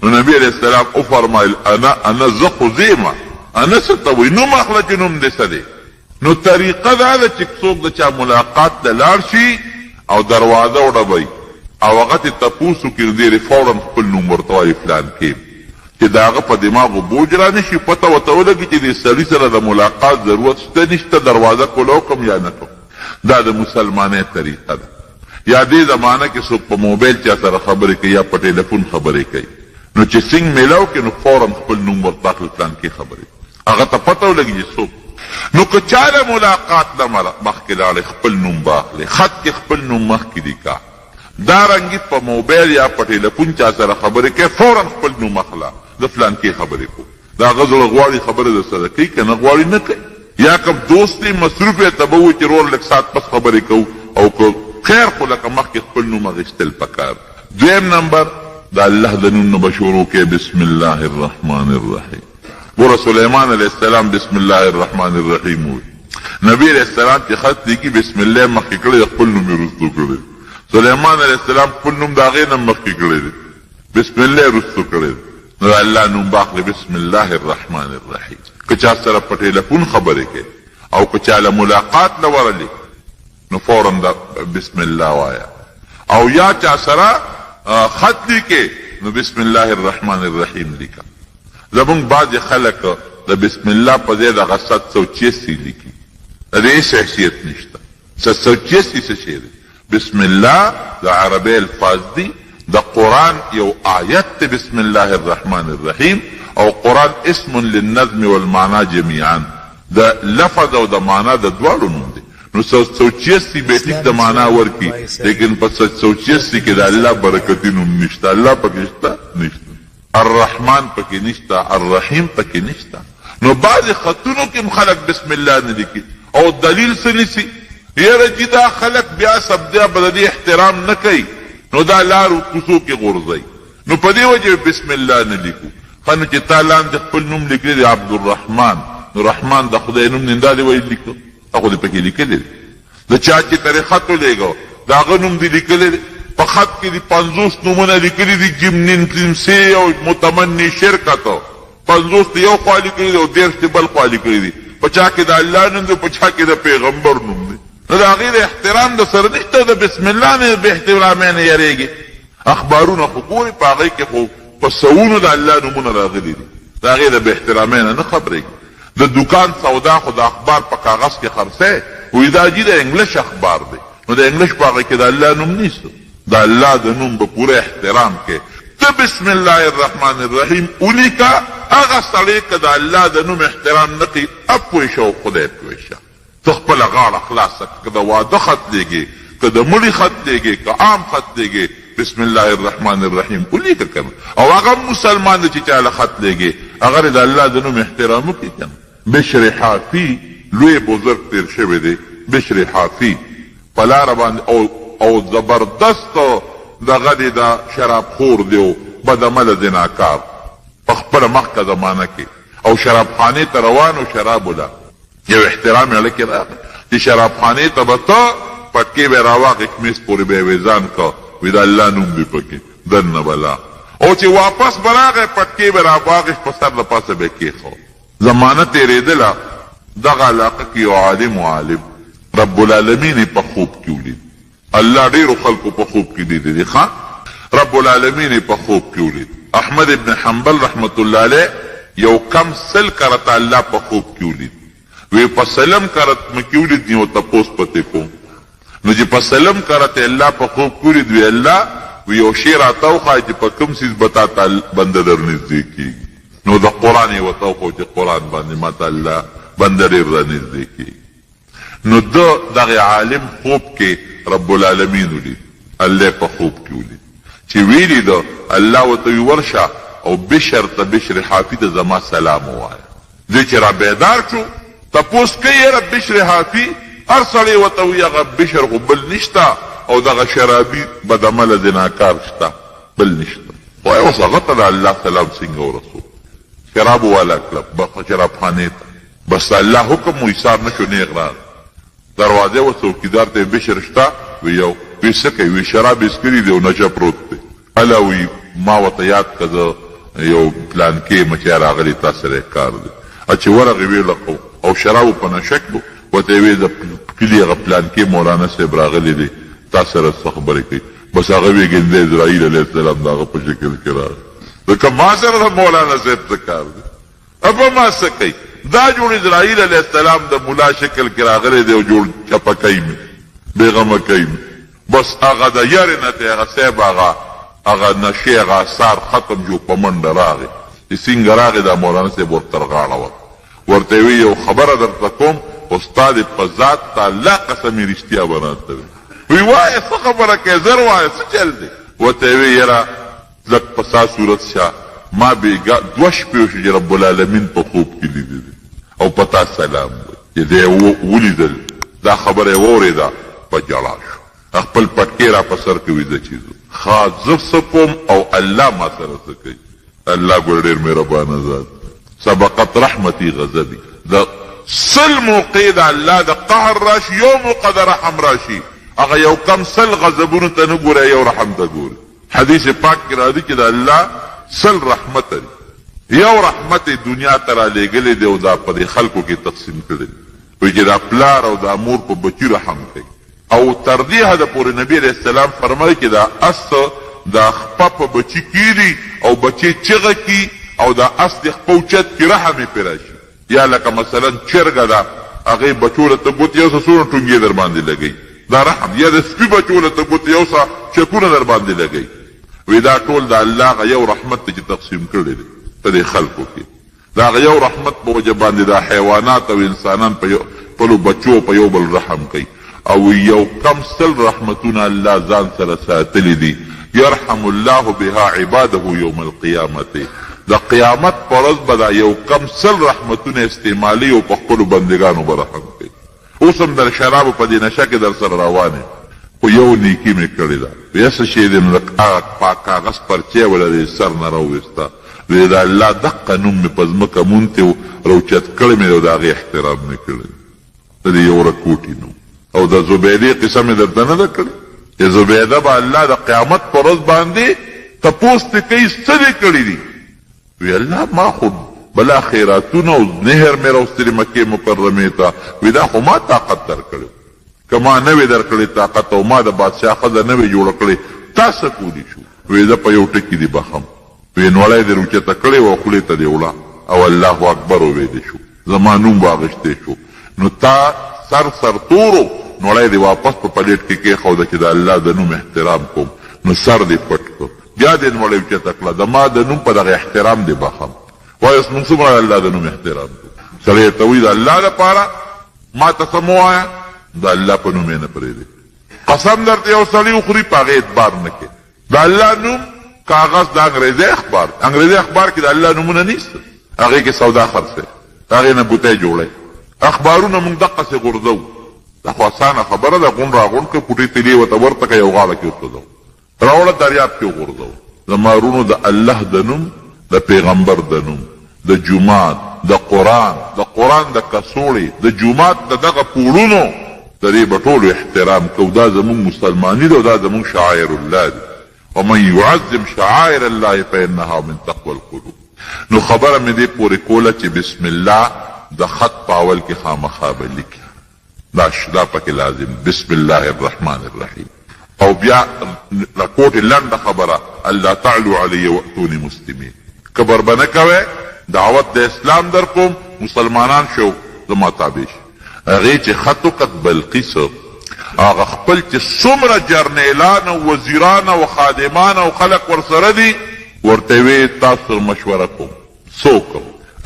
نو نبی علیہ السلام وفرمایل انا زه خو زیمه، انس ته وایي نوم اخله چې نوم دې څه دی. نو طریقه دا ده چې څوک د چا ملاقات ته لاړ شي او دروازه وډبوي او هغه ته تپوس وکړي ډېرې فورا خپل نوم ورته وایي فلان کې چې د هغه په دماغو بوج را نه شي، پته ورته ولګي چې دې سړي سره د ملاقات ضرورت شته نشته، دروازه کولو کوم یا نه کوم. دا د مسلمانۍ طریقه ده. یا دې زمانه کې څوک په موبایل چا سره خبرې کوي یا په ټلیفون خبرې کوي، نو چې څنګه میلاو کې نو فورا خپل نوم ورته اخلي فلان کې خبرې، هغه ته پته ولګي چې څوک. نو که چاله ملاقات نه مخکې لاړې خپل نوم به اخلي، خط کې خپل نوم مخکې لیکه. دارنګې په موبایل یا په ټلیفون چا سره خبرې کوي فورا خپل نوم اخله، د فلان کې خبرې کو. دا هغه زړه غواړي خبرې در سره کوي که نه غواړي نه کوي. یا که دوست دی مصروف یې ته به وایي چې رور لږ ساعت پس خبرې کوو، او که خیر خو لکه مخکې خپل نوم اخیستل پکار. دویم نمبر د الله د نوم نه به شروع کوې بسم الله الرحمن الرحیم. ګوره سلیمان علیه السلام بسم الله الرحمن الرحیم وایي. نبی علیه السلام چې خط لیکي بسم الله مخکې کړی خپل نوم یې رستو کړی. سلیمان علیه السلام خپل نوم د هغې نه مخکې کړی دی، بسم الله یې رستو کړی دی. نو الله نوم باخلي بسم الله الرحمن الرحیم. که چا سره په ټلیفون خبرې کوي او که چا له ملاقات نه ورلی نو فورا دا بسم الله وایا. او یا چا سره خط لیکي نو بسم الله الرحمن الرحیم لیکه. زمونږ بعضې خلک د بسم الله په ځای دغه 786 لیکي، د دې هېڅ حیثیت نشته. 786 څه شی دی؟ بسم الله د عربی الفاظ دی، د قرآن یو آیت ته بسم الله الرحمن الرحیم، او قرآن اسم للنظم والمعنى جميعا، د لفظ او د معنا د دواړو نوم دی. نو 786 به ټیک د معنا ورکی، لیکن په 786 کې د الله برکتی نوم نشته، الله پکې شته نشته، الرحمن پکې نشته، الرحیم پکې نشته. نو بعض خطونو کې خلک بسم الله نه لیکي او دلیل څه نیسي، یاره چې دا خلک بیا سبدیا به د دې احترام نه کوي نو دا لارو کوڅو کې غورځي. نو په دې وجه بسم الله نه لیکو. ښه نو چې تا لاندې خپل نوم لیکلی دی عبدالرحمن، نو رحمان د خدای نوم نه دا دې ویل لیکو، هغه دې پکې لیکلی دی. د چا چې ترې خط ولېږه د هغه نوم دې لیکلی دی، په خط کې دې 50 نومونه لیکلي دي، جمنین تمسی او متمنی شرکت 50 دې یو خوا لیکلي دي او 30 دې بل خوا لیکلي دي. په چا کې د الله نوم دی، په چا کې د پیغمبر نوم دی. نو د هغې د احترام د سره نشته، د بسم الله نه به احترامۍ نه یریږي. اخبارونه خو ګورې په هغې کې خو په سوونو د الله نومونه راغلي دي، د هغې د به احترامۍ نه خبرېږي. د دکان سودا خو د اخبار په کاغذ کې خرڅی وایي دا جي د انګلش اخبار دی، نو د انګلش په هغې کې د الله نوم نیسته. د الله د نوم به پوره احترام کې ته بسم الله الرحمن الرحیم ولیکه. هغه سړی که د الله د نوم احترام نه کوي اپوی شه او خدای پوی شه. ته خپله غاړه خلاصه که د واده خط لیږې، که د مړي خط لیږې، که عام خط لیږې، بسم الله الرحمن الرحیم ولیکه کنه. او هغه مسلمان دی چې چاله خط لیږې هغه د الله د نوم احترام وکړي کنه. بشر حافي لوی بزرگ تیر شوی دی، بشر حافي په لاره باندې او زبردست دغه دی د شراب خور دی او بدعمله زناکار په خپله مخکې زمانه کې، او شرابخانې ته روان و شراب وله یو احترام یې لکې راغی چې شرابخانې ته به ته پټکې به یې راواخې کمیس پورې به یې ویزان که وی د الله نوم دی پکې دننه بلا، او چې واپس به راغی پټکې به راواخېست په سر د پاسه به یې کېښود. زمانه تېرېدله دغه علاقه کې یو عالم رب العالمین په خوب کې ولید. الله ډېرو خلکو په خوب کې لیدلی دی. ښه رب العالمین په خوب کې ولید. احمد ابن حنبل رحمت الله علیه یو کم 100 کرته الله په خوب کې ولید. وی په سلم کرت مې کې ولید نو تپوس پته کوم. نو چې په سلم کرته الله په خوب کې ولید وی الله وی یو شی راته وښایه چې په کوم څیز به تا ته بنده در نږدې کېږي. نو د قرآن یې ورته وښو چې قرآن باندې ما ته الله بنده ډېر را نږدې کېږي. نو دغه عالم خوب کې رب العالمین ولید، الله په خوب کې ولید چې ویلي ده الله ورته وی ورشه او بشر ته بشر حافي ته زما سلام ووایه. دی چې را بیدار شو تپوس کوي یاره بشر حافي هر سړی ورته وایي هغه بشر خو بل نشته او دغه شرابي بدعمله زناکار شته بل نشته. وایي اوس هغه ته د الله سلام څنګه ورسو؟ شراب والا کلب شرابخانې ته بس الله حکم و ایثار نه شو نیغ راغی. دروازې و څوکیدار ته بشر شته وی یو وی څه کوي؟ وی شراب یې څکلي دی او نشه پروت دی. هله وی ما ورته یاد که زه یو پلان کې مچی راغلی تا سره کار دی. چې ورغې ویې لقو او شرابو په نشه کړو ورته یې ویې د کلي هغه پلانکې مولانا صاحب راغلی دی تا سره څه خبرې کوي بس هغه ویې ګنده اسرائیل علیه السلام د هغه په شکل کې راغی ځکه ما سره د مولانا صاحب څه کار دی ابا ما څه کوي دا جوړ اسرائیل علیه السلام د ملا شکل کې راغلی دی او جوړ چپه کوي مې بېغمه کوي مې بس هغه د یارې نه ته هغه صاحب هغه نشې هغه اثار ختم جو په منډه راغی چې څنګه راغی دا مولانا صاحب ورته غاړه ورته یې یو خبره درته کوم استاد په ذات ته الله قسم یې رښتیا به راته وی وایه څه خبره کوې زر وایه څه چل دی ورته یې وی یاره لږ په سا صورت شه ما دوه شپې وشو چې رب العالمین په خوب کې لیدلی دی او په تا سلام وی چې دی ولیدل دا خبره یې واورېده په جړا شو خپل پټکې را په سر کې ویده چیزو ښه زه څه کوم او الله ما سره څه کوي الله ګوره ډېر مهربانه ذات سبقت رحمتي غضبي د سل موقع د الله د قهر راشي یو موقع د رحم راشي هغه یو کم سل غضبونو ته نه ګوره یو رحم ته ګوره حدیث پاک کې راځي چې د الله سل رحمت لري یو رحمت دنیا ته رالیږلی دی او دا په دې خلکو کې تقسیم کړی وایي چې دا پلار او دا مور په بچي رحم کوي او تر دې حده پورې نبي علیه السلام فرمایي چې دا اس دا خپه په بچي کیږي او بچي چغه کی او دا اس د خپه اوچت کې رحم یې پرې راشي یا لکه مثلا چرګه ده هغې بچو له ته ګوتې یو څه څونه ټونګې در باندې لګوي دا رحم یا د سپي بچو له ته ګوتې یو څه چکونه در باندې لګوي وی دا ټول د الله هغه یو رحمت ته چې تقسیم کړی دی په دې خلکو کې د هغه یو رحمت په وجه باندې دا حیوانات او انسانان په خپلو بچو په یو بل رحم کوي او یو کم سل رحمتونه الله ځان سره ساتلی دي یرحم الله بها عباده یوم القیامت د قیامت پر ورځ به دا یو کم سل رحمتونه استعمالي او په خپلو بندګانو به رحم کوي اوس هم در شرابو په دې نشه کې در سره روان یم خو یو نیکي مې کړې ده ویې څه شی دی نو د کاغذ پرچې وله د سر نه راوویسته ویې د الله دقه نوم مې په ځمکه مونتې و راوچت کړی مې او د هغې احترام مې کړی د دې یو رکوټي نوم او د زبیدې قصه مې درته نه ده کړې چې زبیده به الله د قیامت په ورځ باندې تپوس ترې کوي څه دې کړي دي وی الله ما خو بلا خیراتونه او نهر مې راوستلې مکې مکرمې ته وی دا خو ما طاقت در کړی که ما نه وی در کړی طاقت او ما د بادشاه ښځه نه وی جوړه کړې تا څه کولی شو وی زه په یو ټکي دې بخم وی نوړی دې روچته کړې وه خولې ته دې وړه او الله اکبر وویلې شو زما نوم واغشتی شو نو تا سر تورو نوړی دې واپس په پلیټ کې کېښوده چې د الله د نوم احترام کوم نو سر دې پټ کړ بیا دې نوړی اوچته کړه د ما د نوم په دغه احترام دې بخم وایي اوس موږ څومره د الله د نوم احترام کوو سړی ته وایي د الله دپاره ما ته څه مه وایه د الله په نوم یې نه پرېږدي قسم درته یو سړي وخوري په هغې اعتبار نه کوي د الله نوم کاغذ د انګریزي اخبار انګریزي اخبار کې د الله نومونه نیسته هغې کې سودا خرڅوي هغې نه بوټی جوړوي اخبارونه موږ دقسې غورځوو دا خو اسانه خبره ده غونډ راغونډ کړه پوټې تیلې ورته ورته کړه یو غاړه کې ورته راوړه دریاب کې وغورځوو زما وروڼو د الله د نوم د پیغمبر د نوم د جومات د قرآن د کڅوړې د جومات د دغه پوړونو د دې به ټولو احترام کوو دا زموږ مسلماني ده او دا زموږ شعائر الله دي ومن يعظم شعائر الله فانها من تقوى القلوب نو خبره مې دې پورې کوله چې بسم الله د خط په اول کې خامخا به لیکي دا پکې لازم بسم الله الرحمن الرحیم او بیا لکوټې لنډه خبره الله تعلو علی واتوني مسلمین کبر به نه کوئ دعوت د اسلام در کوم مسلمانان شو زما تابع شي هغې چې خط وکت بلقیس هغه خپل چې څومره جرنیلان او وزیران او خادمان او خلق ورسره دي ورته ویې تاسو مشوره کوم څوک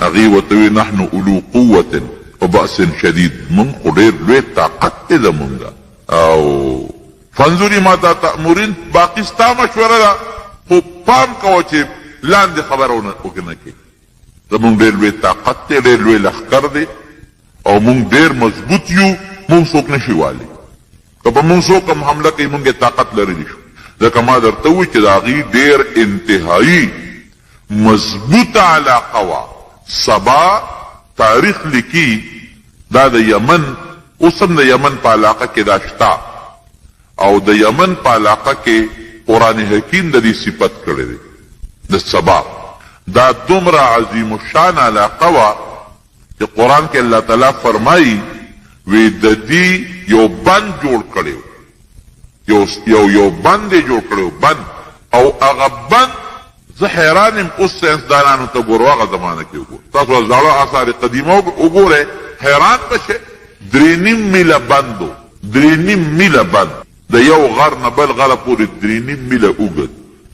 هغې ورته ویې نحن اولو قوة وبأس شدید من خو ډېر لوی طاقت دی زمونږ او فانظري ماذا تأمرین باقي ستا مشوره ده خو پام کوه چې لاندې خبره وکنه کې زمونږ ډېر لوی طاقت دی ډېر لوی لښکر دی او مونږ ډېر مضبوط یو مونږ څوک نشي والی که په مونږ څوک هم حمله کوي مونږ یې طاقت لرلی شو ځکه ما درته ووایي چې د هغې ډېر انتهایي مضبوطه علاقه وه سبا تاریخ لیکي دا د یمن اوس هم د یمن په علاقه کې دا شته او د یمن په علاقه کې قرآن حکیم د دې صفت کړی دی د سبا دا دومره عظیم الشان علاقه وه چې قرآن کې الله تعالی فرمایي وی د دې یو بند جوړ کړی یو بند یې جوړ کړی بند او هغه بند زه حیران یم اوس ساینسدانانو ته ګورو هغه زمانه کې وګورو تاسو زاړه آثار قدیمه وګورئ حیران بشئ 3.5 میله بند 3.5 میله بند د یو غر نه بل غره پورې 3.5 میله اوږد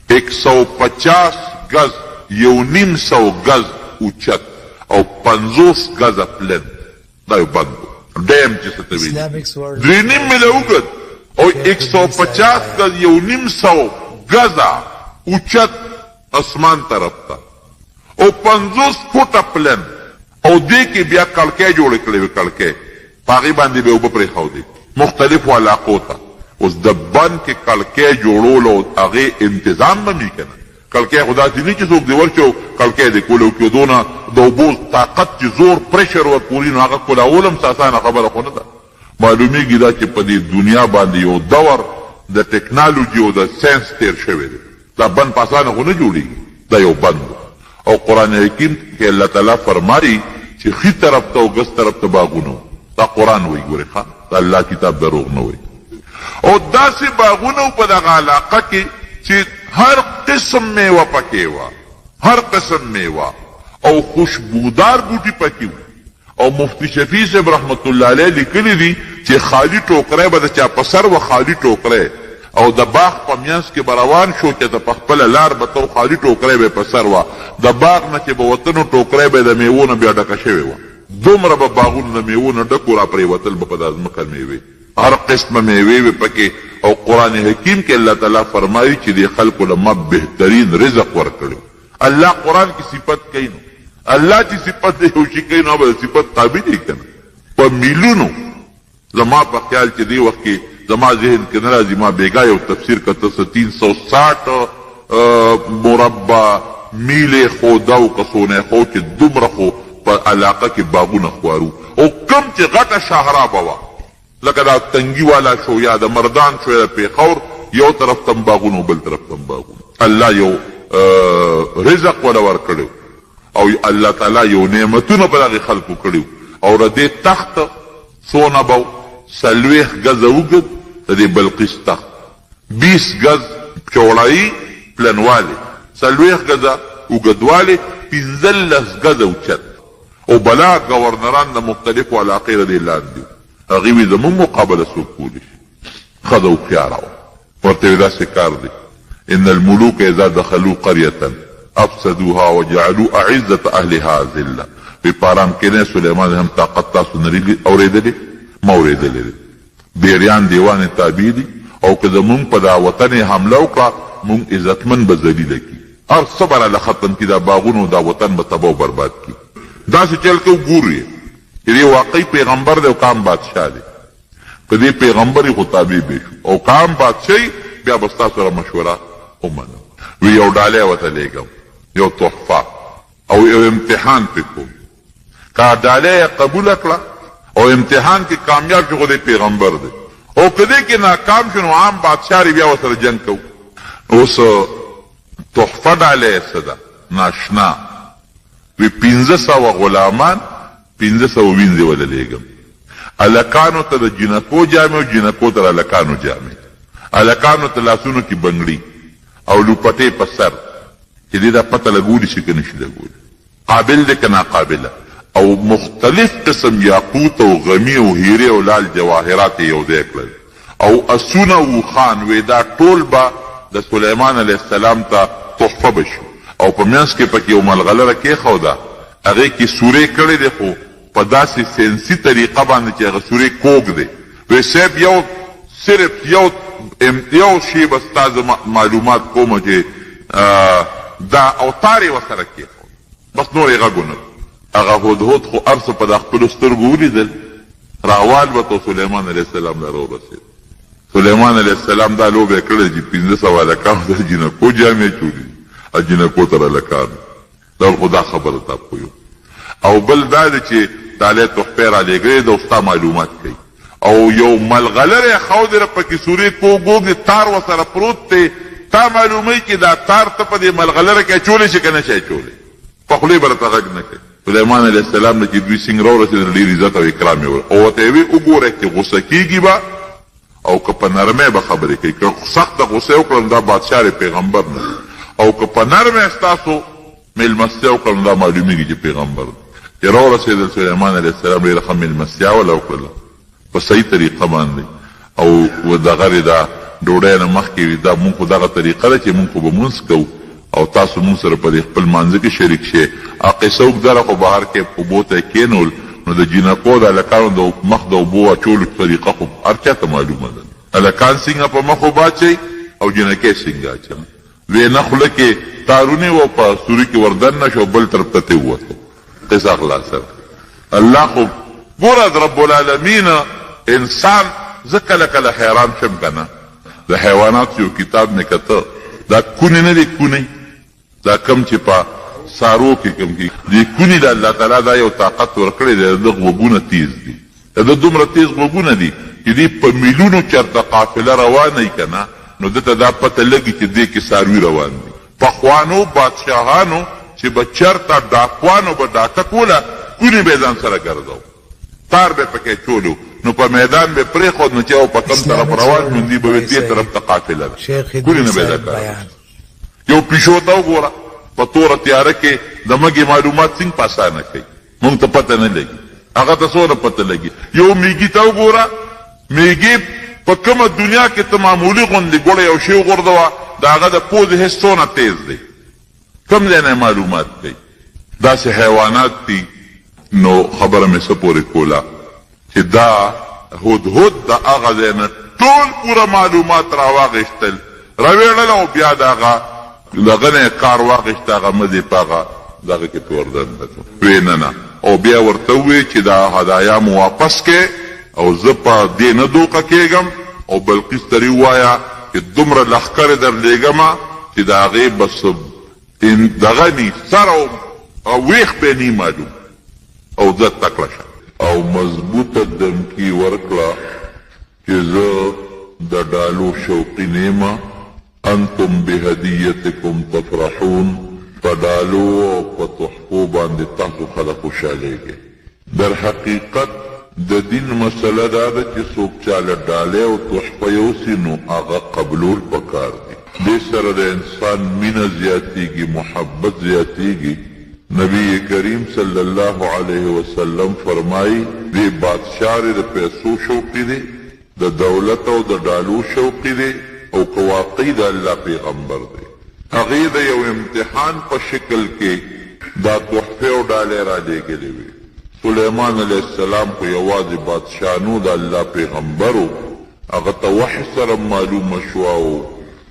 150 گز 1.5 گز اوچت او 50 گزه پلن دا یو بند ډیم چې څه ته وایي 3.5 میله اوږد او 150 گز 1.5 گزه اوچت اسمان طرف ته او 50 فوټه پلن او دې کې بیا کړکۍ جوړې کړې وې کړکۍ په هغې باندې به اوبه پرېښودې مختلفو علاقو ته اوس د بند کې کړکۍ جوړول او هغې انتظام به مې که نه کړکۍ خو داسې نه چې څوک دې ورشي او کړکۍ دې کول او کېدونه د اوبو طاقت چې زور پرشر ورکولي نو هغه کولول هم اسانه خبره خو نه ده معلومیږي دا چې په دې دنیا باندې یو دور د ټکنالوژي او د ساینس تیر شوی دی دا بند په اسانه خو نه جوړېږي دا یو بند او قرآن حکیم کې الله تعالی فرمایي چې ښي طرف ته او ګس طرف ته باغونه دا قرآن وایي ګورې ښه دا الله کتاب دروغ نه وایي او داسې باغونه په دغه علاقه کې چې هر قسم میوه پکې وه هر قسم میوه او خوشبودار بوټي پکې وو او مفتی شفیع صاحب رحمت الله علیه لیکلي دي چې خالی ټوکری به د چا په سر و خالی ټوکری او د باغ په میانځ کې به روان شو چې د په خپله لار به تو خالي ټوکری به په سر وه د باغ نه چې به وتنو ټوکری به د میوو نه بیا ډکه شوې وه دومره به باغونه د میوو نه ډکو را پرېوتل به په دا ځمکه میوې هر قسمه میوې وې پکې او قرآن حکیم کې الله تعالی فرمایي چې دې خلکو له ما بهترین رزق ورکړی الله قرآن کې صفت کوي نو الله چې صفت دی یو شي کوي نو به صفت تابع دی که نه په میلونو زما په خیال چې دې وخت کې زما ذهن کې نه راځي ما بیګا یو تفسیر کته 360 مربع میلې خوده او کسونه خو چې دومره خو په علاقه کې باغونه خوارو او کم چې غټه شاهرابه وه لکه دا تنګي والا شو یا د مردان شو یا د پیښور یو طرف تم باغونه بل طرف تم باغونه الله یو رزق ولا ورکړو او الله تعالی یو نعمتونه په دغه خلکو کړو او د دې تخت څونه به 40 گز اوږد د دې بلقیس تخت 20 گز چوړایي پلنوالی 40 گزه اوږدوالی 15 گزه اوچت او بلا گورنران د مختلفو علاقې د دې لاندې هغې وي زموږ مقابله څوک کولی شي ښه ده هوښیاره وه ورته وې داسې کار دی ان الملوک اذا دخلوا قرية افسدوها وجعلوا اعزة اهلها ذله په پارام کې نه سليمان هم طاقت تاسو نه اورېدلې ما اورېدلې بیریان دیوان تابع دي او که زمونږ په دا وطن حمله وکړه مونږ عزتمن به ذلیله کي هر څه به راله ختم کي دا باغونه دا وطن به تباه و برباد کي داسې چل که وګورئ چې دې واقعي پیغمبر دی او کام بادشاه دی که دې پیغمبر یې خو تابع به شو او کام بادشاه بیا به ستا سره مشوره ومنم وی یو ډالۍ ورته لیږم یو تحفه او یو امتحان پې کوم که ډالۍ یې قبوله کړه او امتحان کې کامیاب شو خو دې پیغمبر دی او که دې کې ناکام شو نو عام بادشاه بیا ورسره جنګ کوو اوس تحفه ډالۍ یې څه ده ناشنا وی 1500 غلامان 1500 وینځې وله لیږم هلکانو ته د جنکو جامې او جنکو ته د هلکانو جامې هلکانو ته لاسونو کې بنګړي او لوپټې په سر چې دې دا پته لګولی شي که نشي لګولی قابل دی که ناقابله او مختلف قسم یاقوت او غمی او هیره او لال جواهرات یو ځای کړل او اسونه او خان وی دا ټول به د سلیمان علیه السلام ته تحفه بشو او په منځ کې پکې یو ملغلره کېښوده هغې کې سورې کړی دی خو په داسې سینسي طریقه باندې چې هغه سورې کوږ دی وی صاحب یو صرف یو شی به ستا معلومات کومه چې دا اوتار یې ورسره کېښود بس نور یې غږ ونه هغه هدهد خو هر څه په د خپلو سترګو ولیدل راوالوته سلیمان علیه السلام له راورسېد سلیمان علیه السلام دا لوبه یې کړې چې 1500 هلکانو ته جنکو جامې چولي او جنکو ته هلکانو دا خو دا خبره تا پویو او بل دا دی چې دا لی تحفې رالېږلې ده او ستا معلومات کوي او یو ملغلره ښودې را پکې سورې کوږ دی تار ورسره پروت دی تا معلوموي چې دا تار ته په دې ملغلره کې اچولی شي که نه شي اچولی په خولې به راته غږ نه کوي سلیمان علیه السلام نه چې دوی څنګه راورسېدل ډېر عزت او اکرام یې او ورته یې وویل وګورئ چې غوسه کېږي به او که په نرمۍ به خبرې کوي که سخته غوسه یې وکړل دا بادشاه پیغمبر نه او که په نرمۍ ستاسو میلمستیا وکړل دا معلومیږي چې پیغمبر چې راورسېدل سلیمان علیه السلام ډېره ښه میلمستیا وله وکړله په صحیح طریقه باندې او دغه دا ډوډۍ نه مخکې دا مونږ خو دغه طریقه ده چې مونږ خو به مونځ کوو او تاسو مونږ سره په دې خپل مانځه کې شریک شئ قصه اوږده خو بهر کې اوبو ته یې کېنول نو د جینکو د هلکانو د مخ د اوبو اچولو طریقه خو هر چا ته معلومه ده هلکان څنګه په مخ اوبه اچوي او جینکۍ څنګه اچوي وی نه خوله کې تارونې و په سوري کې وردن نه شو بل طرف ته ووتو قصه خلاصه الله خو ګوره رب العالمین انسان زه کله کله حیران شم که نه د حیوانات یو کتاب مې کته دا کونې نه دی کونې دا کم چې په سارو کې کم کې دې کونې د الله تعالی دا یو طاقت ورکړی دی د غوږونه تیز دي د دومره تیز غوږونه دي چې دې په میلیونو چېرته قافله روانه که نه نو دته دا پته لګي چې دې کې څاروي روان دي پخوانو بادشاهانو چې به چېرته ډاکوانو به ډاکه کوله کونې به یې ځان سره ګرځو تار به پکې چولو نو په میدان به پرېښود نو چې او په کوم طرف روان نو دې به وي دې طرف ته قافله ده کونې نه به یې دا یو پیشو ته وګوره په توره تیاره کې د مږې معلومات څنګه په اسانه کوي مونږ ته پته نه لګي هغه ته څونه پته لګي یو میږي ته وګوره میږي په کومه دنیا کې ته معمولي غوندې ګوړه یو شی وغورځوه د هغه د پوزې حس څونه تیز دی کوم ځای نه معلومات کوي داسې حیوانات دي نو خبره مې څه پورې کوله چې دا هدهد د هغه ځای نه ټول پوره معلومات راواغېستل راویړل او بیا د هغه دغه نه کار واغېست هغه مزې په هغه دغه کې پې وردنده وی نه او بیا ورته ووی چې دا هدایا مو واپس کې او زه په دې نه دوکه کېږم او بلقیس ته ووایه چې دومره لښکرې درلېږمه چې د هغې بس دغه نی سر او ویښ به نی معلوم او زه تکړه شه او مضبوطه دمکي ورکړه چې زه د ډالو شوقي نیمه انتم بهدیتکم تفرحون په ډالو او په تحفو باندې تاسو خلک خوشحالیږئ در حقیقت د دین مسله دا ده چې څوک چاله ډالۍ او تحفه یوسي نو هغه قبلول پکار دي دې سره د انسان مینه زیاتیږي محبت زیاتیږي نبی کریم صلی الله علیه وسلم فرمایي دې بادشاه د پیسو شوقي دی د دولت او د ډالو شوقي دی او که واقعي د الله پیغمبر دی هغې د یو امتحان په شکل کې دا تحفې او ډالۍ را لېږلې وې سلیمان علیه السلام خو یوازې بادشاه نو د الله پیغمبر و هغه ته وحی سره معلومه شوه او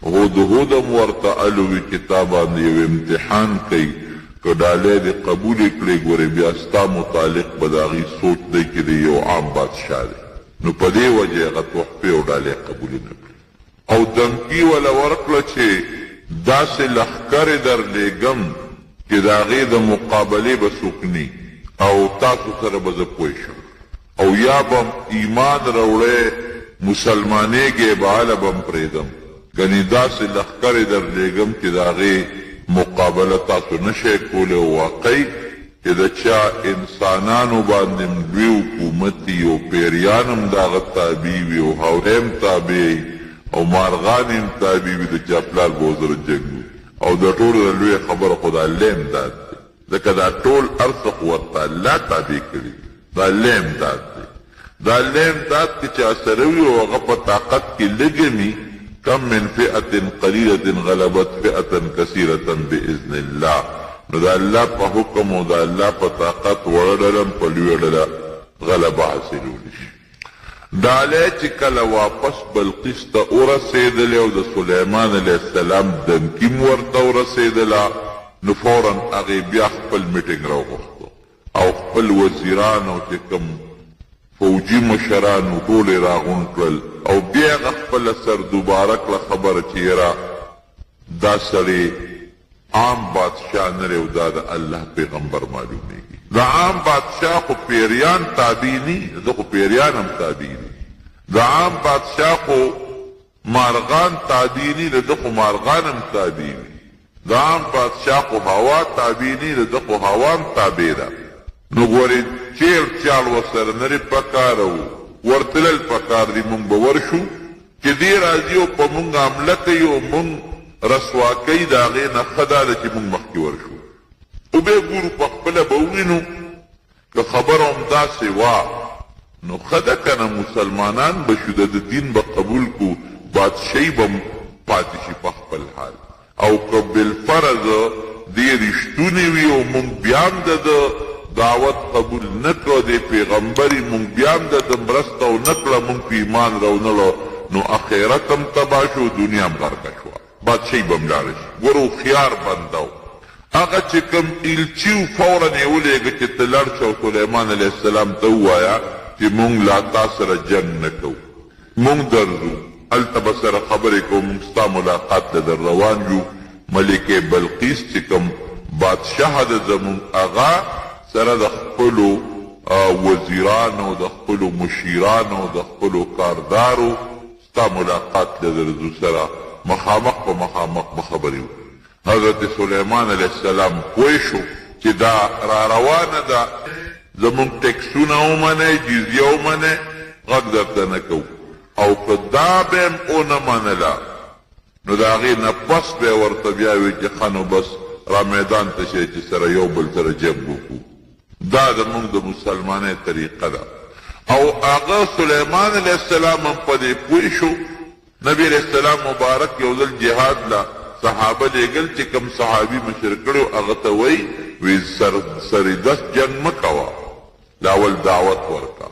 هدهد هم ورته الوي چې تا باندې یو امتحان کوي که ډالۍ دې قبولې کړې ګورې بیا ستا متعلق به د هغې سوچ دی چې د یو عام بادشاه دی نو په دې وجه هغه تحفې او ډالۍ قبولې نه کړې او دمکي وله ورکړه چې داسې لښکرې درلېږم چې د هغې د مقابلې به څوک ني او تاسو سره به زه پوه شم او یا به ایمان راوړی مسلمانېږې به هله به م پرېږدم ګنې داسې لښکرې درلېږم چې د هغې مقابله تاسو نشئ کولی او واقعي چې د چا انسانانو باندې لوی حکومت وي او پیریان هم د هغه تابع وي او هورې هم تابع او مارغان هم تابع وي د چا پلار به ورسره جنګ وي او د ټولو نه لویه خبره خو د الله امداد دی ځکه دا ټول هر څه خو ورته الله تابع کړي د الله امداد دی د الله امداد کې چا سره وي او هغه په طاقت کې لږه کم من فئة قلیلة غلبت فئة کثیرة بإذن الله نو د الله په حکم او د الله په طاقت وړه ډله په لویه ډله غلبه حاصلولی شي ډالۍ چې کله واپس بلقیس ته ورسېدلې او د سلیمان علیه السلام دمکي م ورته ورسېدله نو فورا هغې بیا خپل میټینګ راوغوښتو او خپل وزیران او چې کوم فوجي مشران ټول یې راغونډ کړل او بیا هغه خپله سر دوباره کړه خبره چې یاره دا سړی عام بادشاه نه دی او دا د الله پیغمبر معلومیږي د عام بادشاه خو پیریان تابع ني زه خو پیریان هم تابع ني د عام بادشاه خو مارغان تابع ني زه خو مارغان هم تابع ني د عام بادشاه خو هوا تابع نه ده، خو هوا هم تابع ده. نو ګورې چیل چال ورسره نرې پکار وو، ورتلل پکار دي. مونږ به ورشو چې دې راځي او په مونږ حمله کوي او مونږ رسوا کوي، د هغې نه ښه دا ده چې مونږ مخکې ورشو. او بیا ګورو په خپله به ووینو که خبره همداسې وه نو ښه ده که نه، مسلمانان به شو، د دین به قبول کو، بادشاهي به پاتې شي په خپل حال. او که بالفرض دې رښتونې وي او مونږ بیا هم د دعوت قبول نه کړو، د پیغمبري مونږ بیا هم د مرسته او نه کړه، مونږ په ایمان راونړو، نو اخرت هم تباه شو، دنیا هم غرقه شوه، بادشاهي به هم لاړه شي. ګوره هوښیار بنده و. هغه چې کوم ایلچي و فورا یې ولېږه چې ته لاړ شه او سلیمان علیه السلام ته ووایه چې مونږ لا تا سره جنګ نه کوو، مونږ درځو، هلته به سره خبرې کوو، مونږ ستا ملاقات ته در روان یو. ملکې بلقیس چې کوم بادشاه ده زمونږ هغه سره د خپلو وزیرانو، د خپلو مشیرانو، د خپلو کاردارو ستا ملاقات ته درځو، سره مخامخ په مخامخ به خبرې وکړو. حضرت سلیمان علیه السلام پوه شو چې دا را روانه ده، زمونږ ټکسونه ومنئ، جزیه ومنئ، غږ درته نه کوو. او که دا به م ونه منله نو د هغې نه پس به ورته بیا وي چې ښه نو بس را میدان ته شئ چې سره یو بل سره جنګ وکړو. دا زمونږ د مسلمانۍ طریقه ده. او هغه سلیمان علیه السلام هم په دې پوه شو. نبی علیه السلام مبارک یو ځل جهاد له صحابه لېږل چې کوم صحابي مشر کړی هغه ته وایي وی سردست جنګ مه کوه، لاول دعوت ورکه،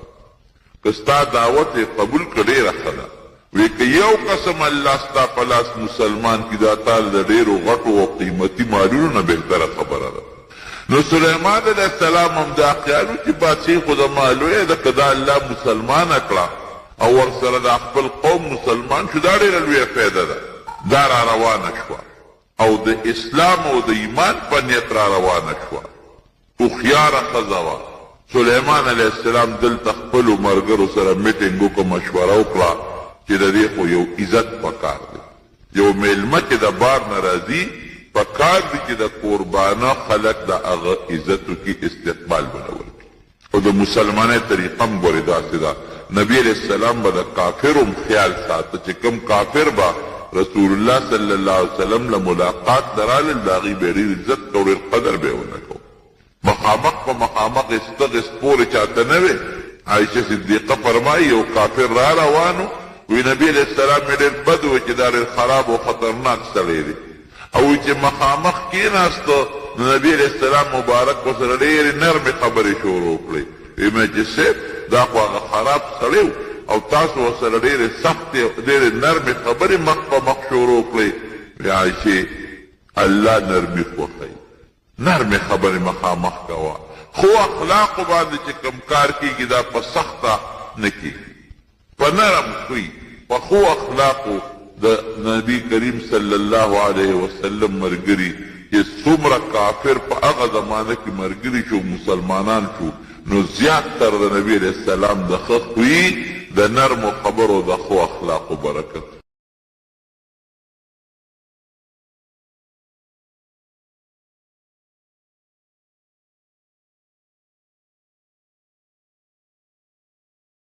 که ستا دعوت یې قبول کړه ډېره ښه ده. وی که یو قسم الله ستا په لاس مسلمان کړي دا تا د ډېرو غټو او قیمتي مالونو نه بهتره خبره ده. نو سلیمان علیه السلام هم دا خیال و چې بادشاهي خو د مالویه ده، که دا الله مسلمانه کړه او ورسره د خپل قوم مسلمان شو، دا ډېره لویه فایده ده. دا را روانه شوه او د اسلام او د ایمان په نیت را روانه شوه. هوښیاره ښځه وه. سلیمان علیه السلام دلته خپلو ملګرو سره میټینګ وکړه، مشوره وکړه چې د دې خو یو عزت پکار دی. یو میلمه چې د بار نه راځي پکار دی چې د قربانه خلک د هغه عزت وکړي، استقبال به نه ورکړي. او د مسلمانۍ طریقه هم ګورې داسې ده. نبی علیه السلام به د کافرو هم خیال ساته چې کوم کافر به رسول الله صلی الله علیه وسلم له ملاقات ته رالل، د هغې به ډېر عزت کو، ډېر قدر به یې ونه کو. مخامخ په مخامخ استغ سپورې چاته نه وې. عایشه صدیقه فرمایي یو کافر را روانو، وی نبی علیه السلام یې ډېر بد و چې دا ډېر خراب او خطرناک سړی دی. او چې مخامخ کېناسته نو نبی علیه السلام مبارک ورسره ډېرې نرمې خبرې شروع کړې. وی مې چې صاحب دا خو هغه خراب سړی و او تاسو ورسره ډېرې سختې ډېرې نرمې خبرې مخ په مخ شروع کړې. وی عایشې الله نرمي خوښوي، نرمې خبرې مخامخ کوه. خو اخلاقو باندې چې کوم کار کېږي دا په سخته نه کېږي، په نرم خوی، په خو اخلاقو د نبی کریم صلی الله علیه وسلم ملګري چې څومره کافر په هغه زمانه کې ملګري شو، مسلمانان شو، نو زیات تر د نبی علیه السلام د ښه خوی، د نرمو خبرو، د ښو اخلاقو برکت